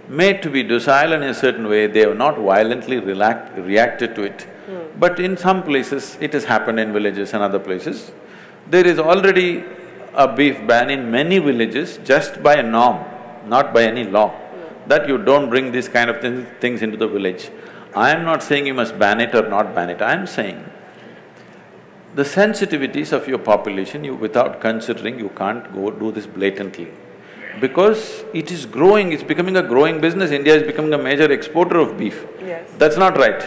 S2: made to be docile in a certain way, they have not violently reacted to it. But in some places, it has happened in villages and other places. There is already a beef ban in many villages just by a norm, not by any law, that you don't bring these kind of things into the village. I am not saying you must ban it or not ban it, I am saying the sensitivities of your population, without considering, you can't go do this blatantly. Because it is growing, it's becoming a growing business. India is becoming a major exporter of beef.
S1: Yes.
S2: That's not right.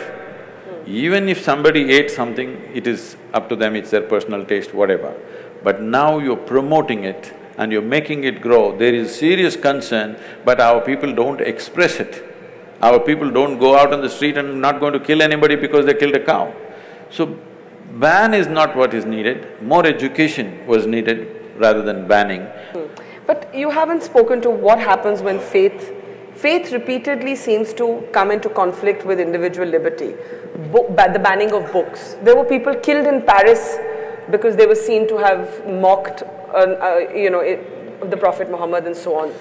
S2: Even if somebody ate something, it is up to them, it's their personal taste, whatever. But now you're promoting it and you're making it grow, there is serious concern, but our people don't express it. Our people don't go out on the street and not going to kill anybody because they killed a cow. So, ban is not what is needed, more education was needed rather than banning.
S1: But you haven't spoken to what happens when faith repeatedly seems to come into conflict with individual liberty. The banning of books. There were people killed in Paris because they were seen to have mocked, the Prophet Muhammad and so on.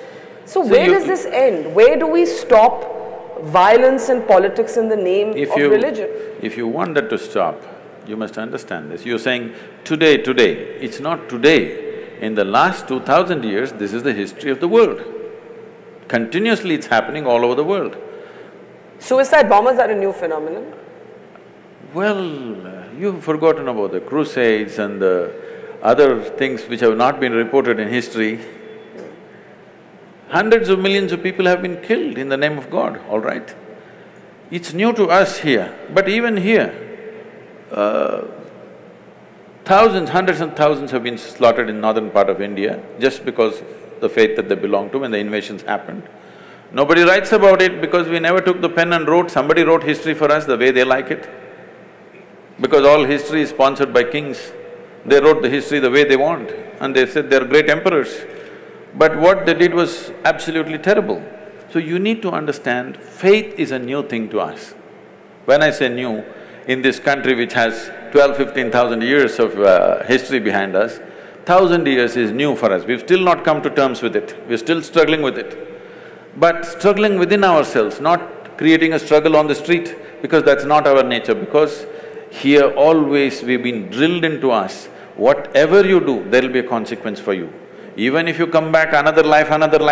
S1: So where does this end? Where do we stop violence and politics in the name of religion?
S2: If you want that to stop, you must understand this. You're saying today, it's not today. In the last 2000 years, this is the history of the world. Continuously it's happening all over the world.
S1: Suicide bombers are a new phenomenon?
S2: Well, you've forgotten about the crusades and the other things which have not been reported in history. Hundreds of millions of people have been killed in the name of God, all right? It's new to us here, but even here, thousands, hundreds and thousands have been slaughtered in northern part of India just because of the faith that they belong to when the invasions happened. Nobody writes about it because we never took the pen and wrote, somebody wrote history for us the way they like it. Because all history is sponsored by kings, they wrote the history the way they want and they said they're great emperors. But what they did was absolutely terrible. So you need to understand, faith is a new thing to us. When I say new, in this country which has 15,000 years of history behind us, 1,000 years is new for us. We've still not come to terms with it, we're still struggling with it. But struggling within ourselves, not creating a struggle on the street, because that's not our nature, because here always we've been drilled into us, whatever you do, there'll be a consequence for you. Even if you come back another life,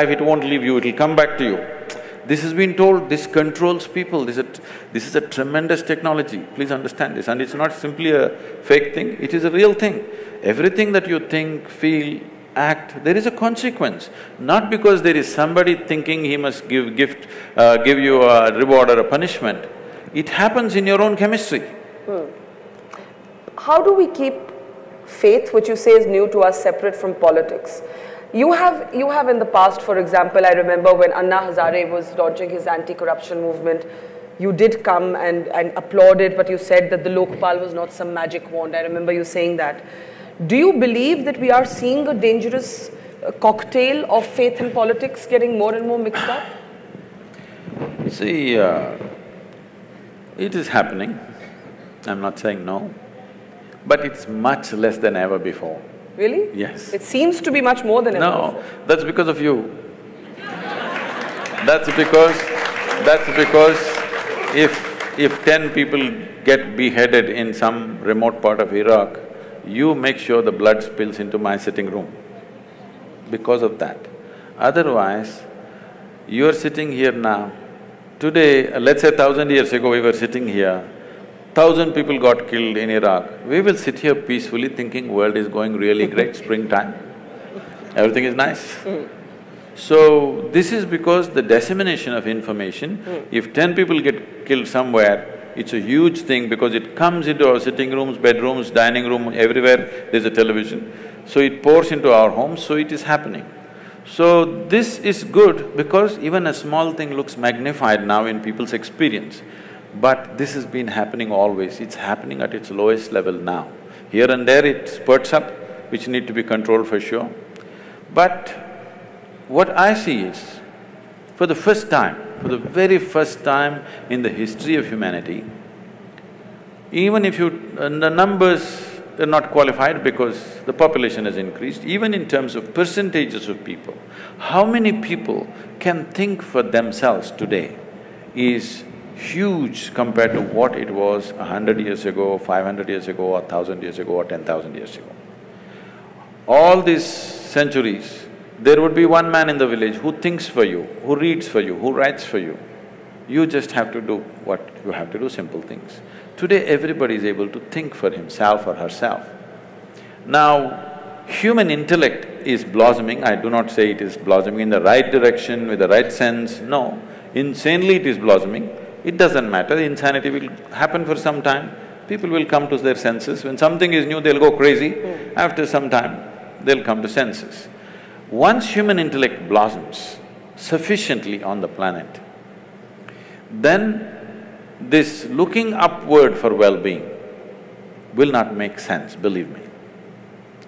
S2: it won't leave you, it'll come back to you. This has been told, this controls people, this is a tremendous technology, please understand this. And it's not simply a fake thing, it is a real thing. Everything that you think, feel, act, there is a consequence. Not because there is somebody thinking he must give you a reward or a punishment. It happens in your own chemistry.
S1: How do we keep faith, which you say is new to us, separate from politics? You have in the past, for example, I remember when Anna Hazare was launching his anti-corruption movement, you did come and applaud it, but you said that the Lokpal was not some magic wand. I remember you saying that. Do you believe that we are seeing a dangerous cocktail of faith and politics getting more and more mixed up?
S2: See, it is happening, I'm not saying no, but it's much less than ever before.
S1: Really?
S2: Yes.
S1: It seems to be much more than ever before.
S2: No, that's because of you. That's because if 10 people get beheaded in some remote part of Iraq, you make sure the blood spills into my sitting room because of that. Otherwise, you're sitting here now. Today, let's say 1,000 years ago we were sitting here, 1,000 people got killed in Iraq. We will sit here peacefully thinking world is going really great, springtime, everything is nice. So, this is because the dissemination of information, if 10 people get killed somewhere, it's a huge thing because it comes into our sitting rooms, bedrooms, dining room, everywhere there's a television. So it pours into our homes, so it is happening. So this is good because even a small thing looks magnified now in people's experience. But this has been happening always, it's happening at its lowest level now. Here and there it spurts up, which need to be controlled for sure. But what I see is, for the first time, for the very first time in the history of humanity, even if the numbers are not qualified because the population has increased, even in terms of percentages of people, how many people can think for themselves today is huge compared to what it was 100 years ago, 500 years ago, or 1,000 years ago, or 10,000 years ago. All these centuries, there would be one man in the village who thinks for you, who reads for you, who writes for you. You just have to do what you have to do, simple things. Today, everybody is able to think for himself or herself. Now, human intellect is blossoming. I do not say it is blossoming in the right direction, with the right sense, no. Insanely it is blossoming. It doesn't matter, insanity will happen for some time. People will come to their senses. When something is new, they'll go crazy. After some time, they'll come to senses. Once human intellect blossoms sufficiently on the planet, then this looking upward for well-being will not make sense, believe me.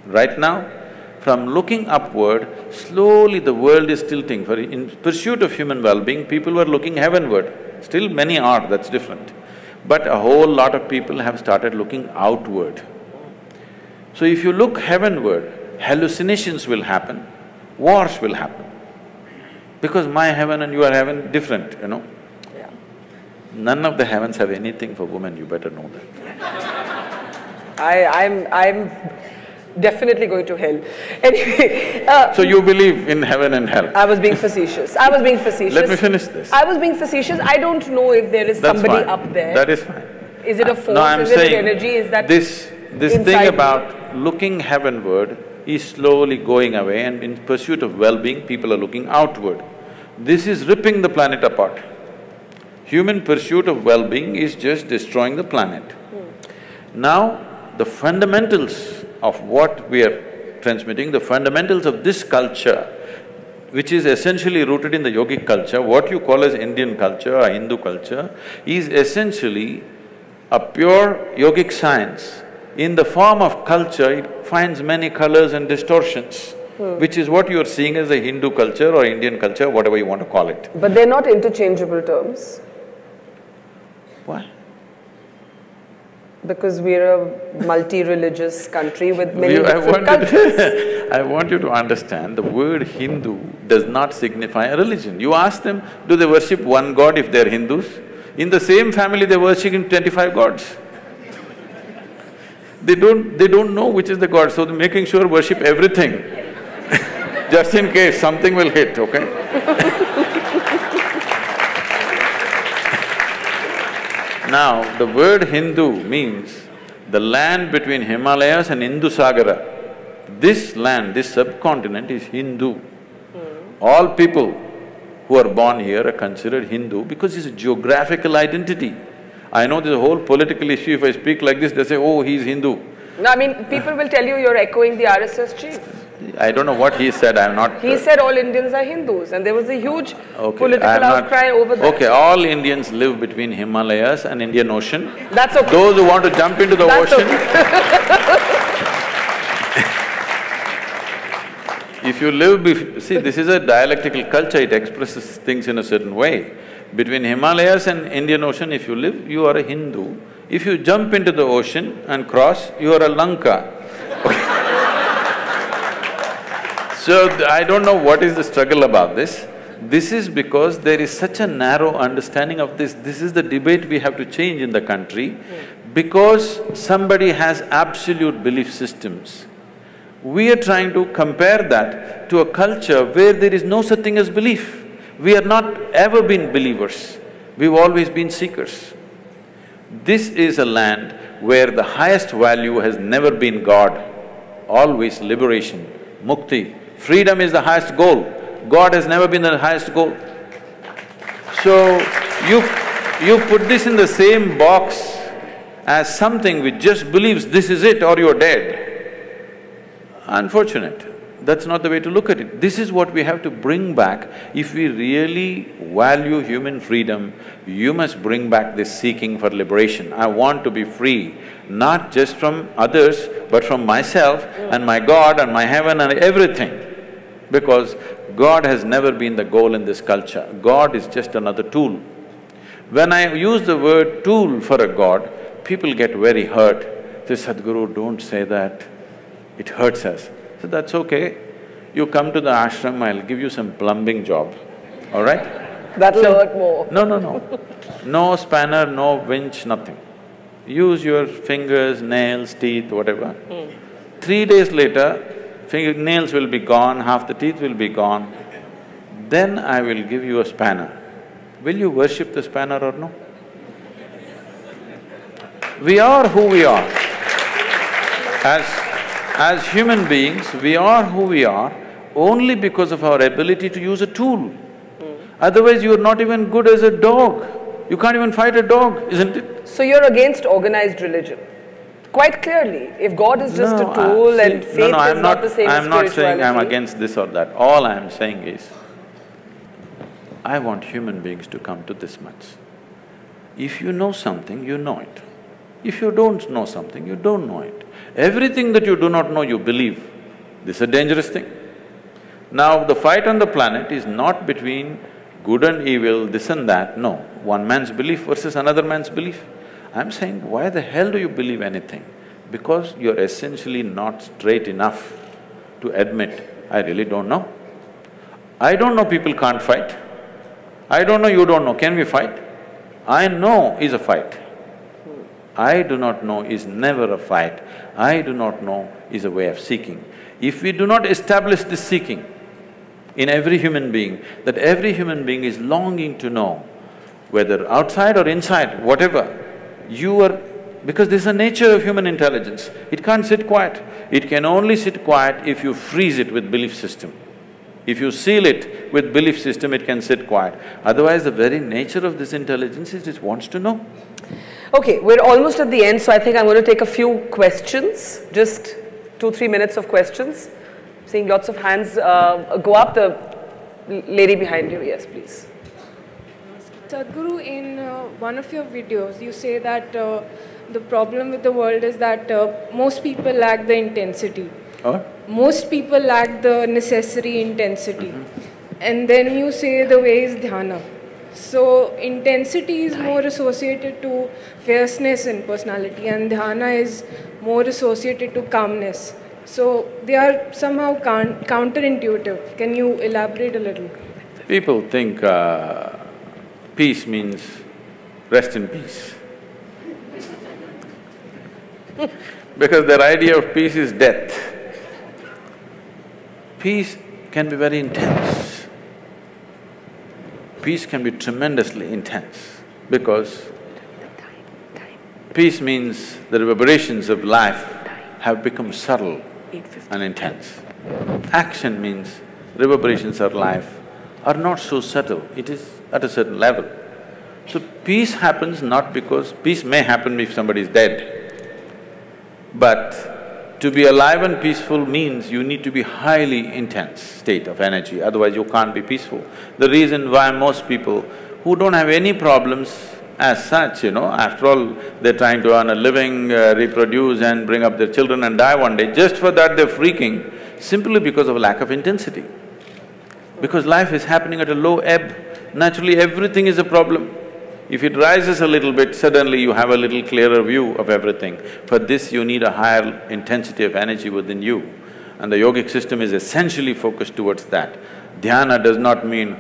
S2: Right now, from looking upward, slowly the world is tilting. In pursuit of human well-being, people were looking heavenward. Still many are, that's different. But a whole lot of people have started looking outward. So if you look heavenward, hallucinations will happen, wars will happen. Because my heaven and your heaven different, you know.
S1: Yeah.
S2: None of the heavens have anything for women, you better know that.
S1: I'm definitely going to hell. Anyway…
S2: So you believe in heaven and hell?
S1: I was being facetious. I was being facetious.
S2: Let me finish this.
S1: I was being facetious. I don't know if there is
S2: That's
S1: somebody
S2: fine.
S1: up there.
S2: That is fine.
S1: Is it a force?
S2: No, I'm
S1: is it
S2: saying
S1: an energy? Is that
S2: this thing about looking heavenward is slowly going away, and in pursuit of well-being, people are looking outward. This is ripping the planet apart. Human pursuit of well-being is just destroying the planet. Now, the fundamentals of what we are transmitting, the fundamentals of this culture, which is essentially rooted in the yogic culture, what you call as Indian culture or Hindu culture, is essentially a pure yogic science. In the form of culture, it finds many colors and distortions, which is what you're seeing as a Hindu culture or Indian culture, whatever you want to call it.
S1: But they're not interchangeable terms.
S2: Why?
S1: Because we're a multi-religious country with many different cultures.
S2: I want you to understand, the word Hindu does not signify a religion. You ask them, do they worship one god if they're Hindus? In the same family, they're worshipping 25 gods. They don't know which is the god, so they're making sure worship everything just in case something will hit, okay? Now, the word Hindu means the land between Himalayas and Hindu Sagara. This land, this subcontinent is Hindu. All people who are born here are considered Hindu because it's a geographical identity. I know there's a whole political issue, if I speak like this, they say, oh, he's Hindu.
S1: No, I mean, people will tell you you're echoing the RSS chief.
S2: I don't know what he said, I'm not…
S1: He said all Indians are Hindus, and there was a huge political outcry over that.
S2: Okay, all Indians live between Himalayas and Indian Ocean.
S1: That's okay.
S2: Those who want to jump into the ocean… If you live… see, this is a dialectical culture, it expresses things in a certain way. Between Himalayas and Indian Ocean, if you live, you are a Hindu. If you jump into the ocean and cross, you are a Lanka. So, I don't know what is the struggle about this. This is because there is such a narrow understanding of this. This is the debate we have to change in the country. Because somebody has absolute belief systems, we are trying to compare that to a culture where there is no such thing as belief. We have not ever been believers, we've always been seekers. This is a land where the highest value has never been God, always liberation, mukti. Freedom is the highest goal. God has never been the highest goal. So, you put this in the same box as something which just believes this is it or you're dead. Unfortunate. That's not the way to look at it. This is what we have to bring back. If we really value human freedom, you must bring back this seeking for liberation. I want to be free, not just from others, but from myself and my God and my heaven and everything. Because God has never been the goal in this culture. God is just another tool. When I use the word tool for a God, people get very hurt. Say, Sadhguru, don't say that, it hurts us. So that's okay. You come to the ashram, I'll give you some plumbing job, all right?
S1: That'll hurt more.
S2: No. No spanner, no winch, nothing. Use your fingers, nails, teeth, whatever. 3 days later, nails will be gone, half the teeth will be gone. Then I will give you a spanner. Will you worship the spanner or no? We are who we are. As human beings, we are who we are only because of our ability to use a tool. Otherwise, you are not even good as a dog. You can't even fight a dog, isn't it?
S1: So you're against organized religion? Quite clearly, if God is just a tool and faith is not the same as spirituality.
S2: I'm not saying I'm against this or that. All I'm saying is, I want human beings to come to this much. If you know something, you know it. If you don't know something, you don't know it. Everything that you do not know, you believe. This is a dangerous thing. Now, the fight on the planet is not between good and evil, this and that, no. One man's belief versus another man's belief. I'm saying, why the hell do you believe anything? Because you're essentially not straight enough to admit, I really don't know. I don't know people can't fight. I don't know, you don't know, can we fight? I know is a fight. I do not know is never a fight. I do not know is a way of seeking. If we do not establish this seeking in every human being, that every human being is longing to know, whether outside or inside, whatever, you are… because this is the nature of human intelligence, it can't sit quiet. It can only sit quiet if you freeze it with belief system. If you seal it with belief system, it can sit quiet. Otherwise, the very nature of this intelligence is it wants to know.
S1: Okay, we're almost at the end, so I think I'm going to take a few questions, just 2-3 minutes of questions. Seeing lots of hands go up. The lady behind you, yes, please.
S3: Sadhguru, in one of your videos, you say that the problem with the world is that most people lack the intensity. Most people lack the necessary intensity. And then you say the way is dhyana. So intensity is more associated to fierceness in personality and dhyana is more associated to calmness. So they are somehow counterintuitive. Can you elaborate a little?
S2: People think peace means rest in peace. Because their idea of peace is death. Peace can be very intense. Peace can be tremendously intense because peace means the reverberations of life have become subtle and intense. Action means reverberations of life are not so subtle, it is at a certain level. So peace happens not because… peace may happen if somebody is dead, but to be alive and peaceful means you need to be highly intense state of energy, otherwise you can't be peaceful. The reason why most people who don't have any problems as such, after all, they're trying to earn a living, reproduce and bring up their children and die one day, just for that they're freaking, simply because of lack of intensity. Because life is happening at a low ebb, naturally everything is a problem. If it rises a little bit, suddenly you have a little clearer view of everything. For this, you need a higher intensity of energy within you. And the yogic system is essentially focused towards that. Dhyana does not mean…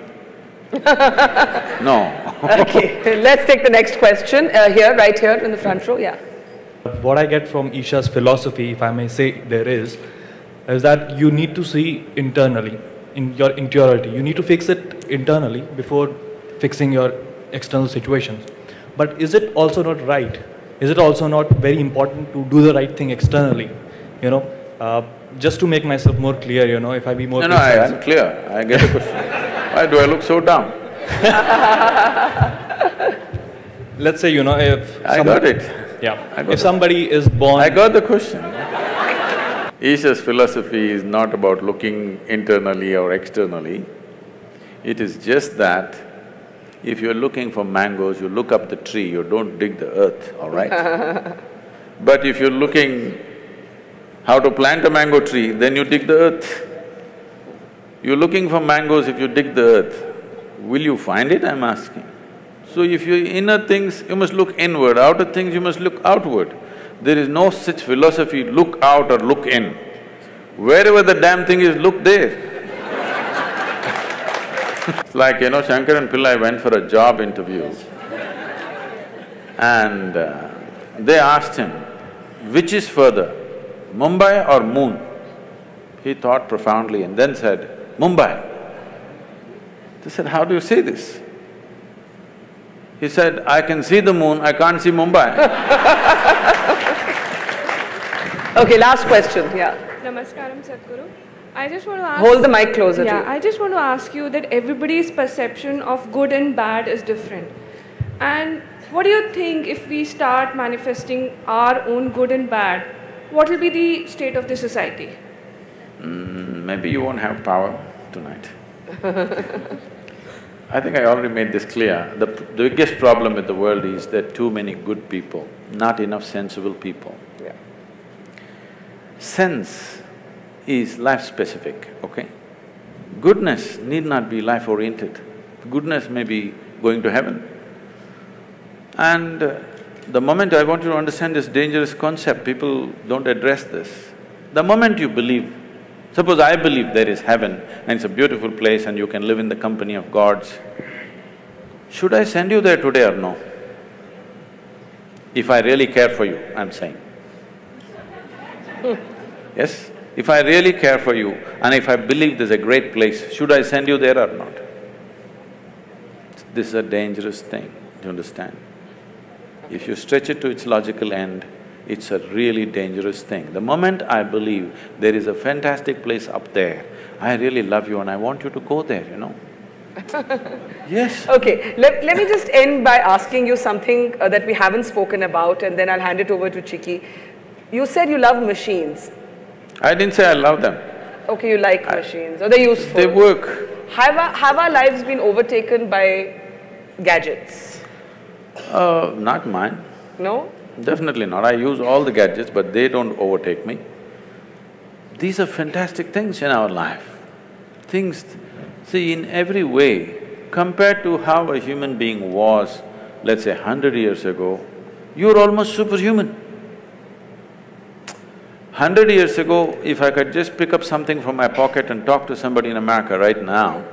S2: no.
S1: Okay, let's take the next question. Right here in the front row, yeah.
S4: What I get from Isha's philosophy, if I may say there is that you need to see internally, in your interiority. You need to fix it internally before fixing your external situations. But is it also not right? Is it also not very important to do the right thing externally? Just to make myself more clear, if I be more precise.
S2: I'm clear. I get the question. Why do I look so dumb?
S4: Let's say, if…
S2: I got it.
S4: Yeah. If somebody is born…
S2: I got the question. Isha's philosophy is not about looking internally or externally. It is just that if you're looking for mangoes, you look up the tree, you don't dig the earth, all right? But if you're looking how to plant a mango tree, then you dig the earth. You're looking for mangoes, if you dig the earth, will you find it, I'm asking? So if you're inner things, you must look inward, outer things, you must look outward. There is no such philosophy, look out or look in. Wherever the damn thing is, look there. It's like, Shankaran Pillai went for a job interview and they asked him, which is further, Mumbai or moon? He thought profoundly and then said, Mumbai. They said, how do you say this? He said, I can see the moon, I can't see Mumbai.
S1: Okay, last question, yeah.
S3: Namaskaram, Sadhguru. I just want to ask…
S1: Hold the mic closer to you.
S3: I just want to ask you that everybody's perception of good and bad is different. And what do you think if we start manifesting our own good and bad, what will be the state of the society?
S2: Maybe you won't have power tonight. I think I already made this clear. The biggest problem with the world is there are too many good people, not enough sensible people.
S1: Yeah.
S2: Sense is life-specific, okay? Goodness need not be life-oriented. Goodness may be going to heaven. And the moment I want you to understand this dangerous concept, people don't address this. The moment you believe, suppose I believe there is heaven and it's a beautiful place and you can live in the company of gods, should I send you there today or no? If I really care for you, I'm saying. Yes? If I really care for you and if I believe there's a great place, should I send you there or not? This is a dangerous thing, do you understand? If you stretch it to its logical end, it's a really dangerous thing. The moment I believe there is a fantastic place up there, I really love you and I want you to go there, Yes.
S1: Okay, let me just end by asking you something that we haven't spoken about and then I'll hand it over to Chiki. You said you love machines.
S2: I didn't say I love them.
S1: Okay, you like machines, or they're useful.
S2: They work.
S1: Have our lives been overtaken by gadgets?
S2: Not mine.
S1: No?
S2: Definitely not. I use all the gadgets, but they don't overtake me. These are fantastic things in our life. Things… see, in every way, compared to how a human being was, let's say 100 years ago, you're almost superhuman. 100 years ago, if I could just pick up something from my pocket and talk to somebody in America right now,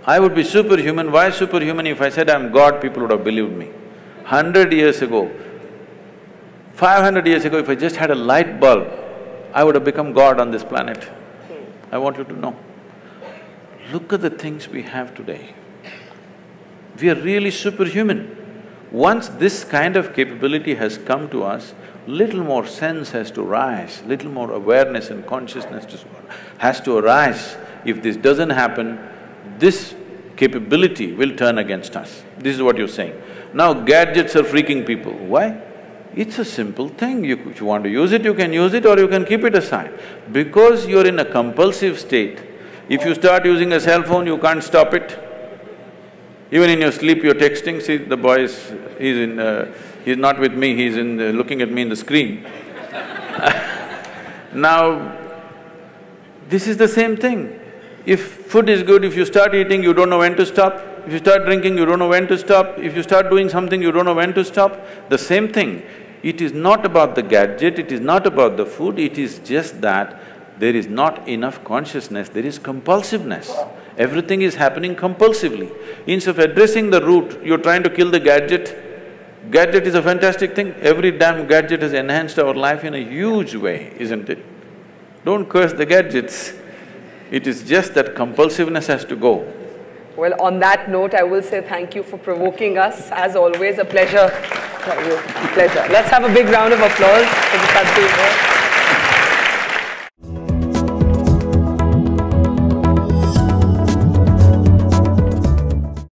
S2: I would be superhuman. Why superhuman? If I said I'm God, people would have believed me. 100 years ago, 500 years ago, if I just had a light bulb, I would have become God on this planet. I want you to know. Look at the things we have today. We are really superhuman. Once this kind of capability has come to us, little more sense has to rise, little more awareness and consciousness has to arise. If this doesn't happen, this capability will turn against us. This is what you're saying. Now gadgets are freaking people. Why? It's a simple thing. If you want to use it, you can use it or you can keep it aside. Because you're in a compulsive state, if you start using a cell phone, you can't stop it. Even in your sleep, you're texting. See, the boy is… he's not with me, he's looking at me in the screen. Now, this is the same thing. If food is good, if you start eating, you don't know when to stop. If you start drinking, you don't know when to stop. If you start doing something, you don't know when to stop. The same thing. It is not about the gadget, it is not about the food, it is just that there is not enough consciousness, there is compulsiveness. Everything is happening compulsively. Instead of addressing the root, you're trying to kill the gadget. Gadget is a fantastic thing. Every damn gadget has enhanced our life in a huge way, isn't it? Don't curse the gadgets. It is just that compulsiveness has to go.
S1: Well, on that note, I will say thank you for provoking us. As always, a pleasure. Pleasure. Let's have a big round of applause for the Sadhguru.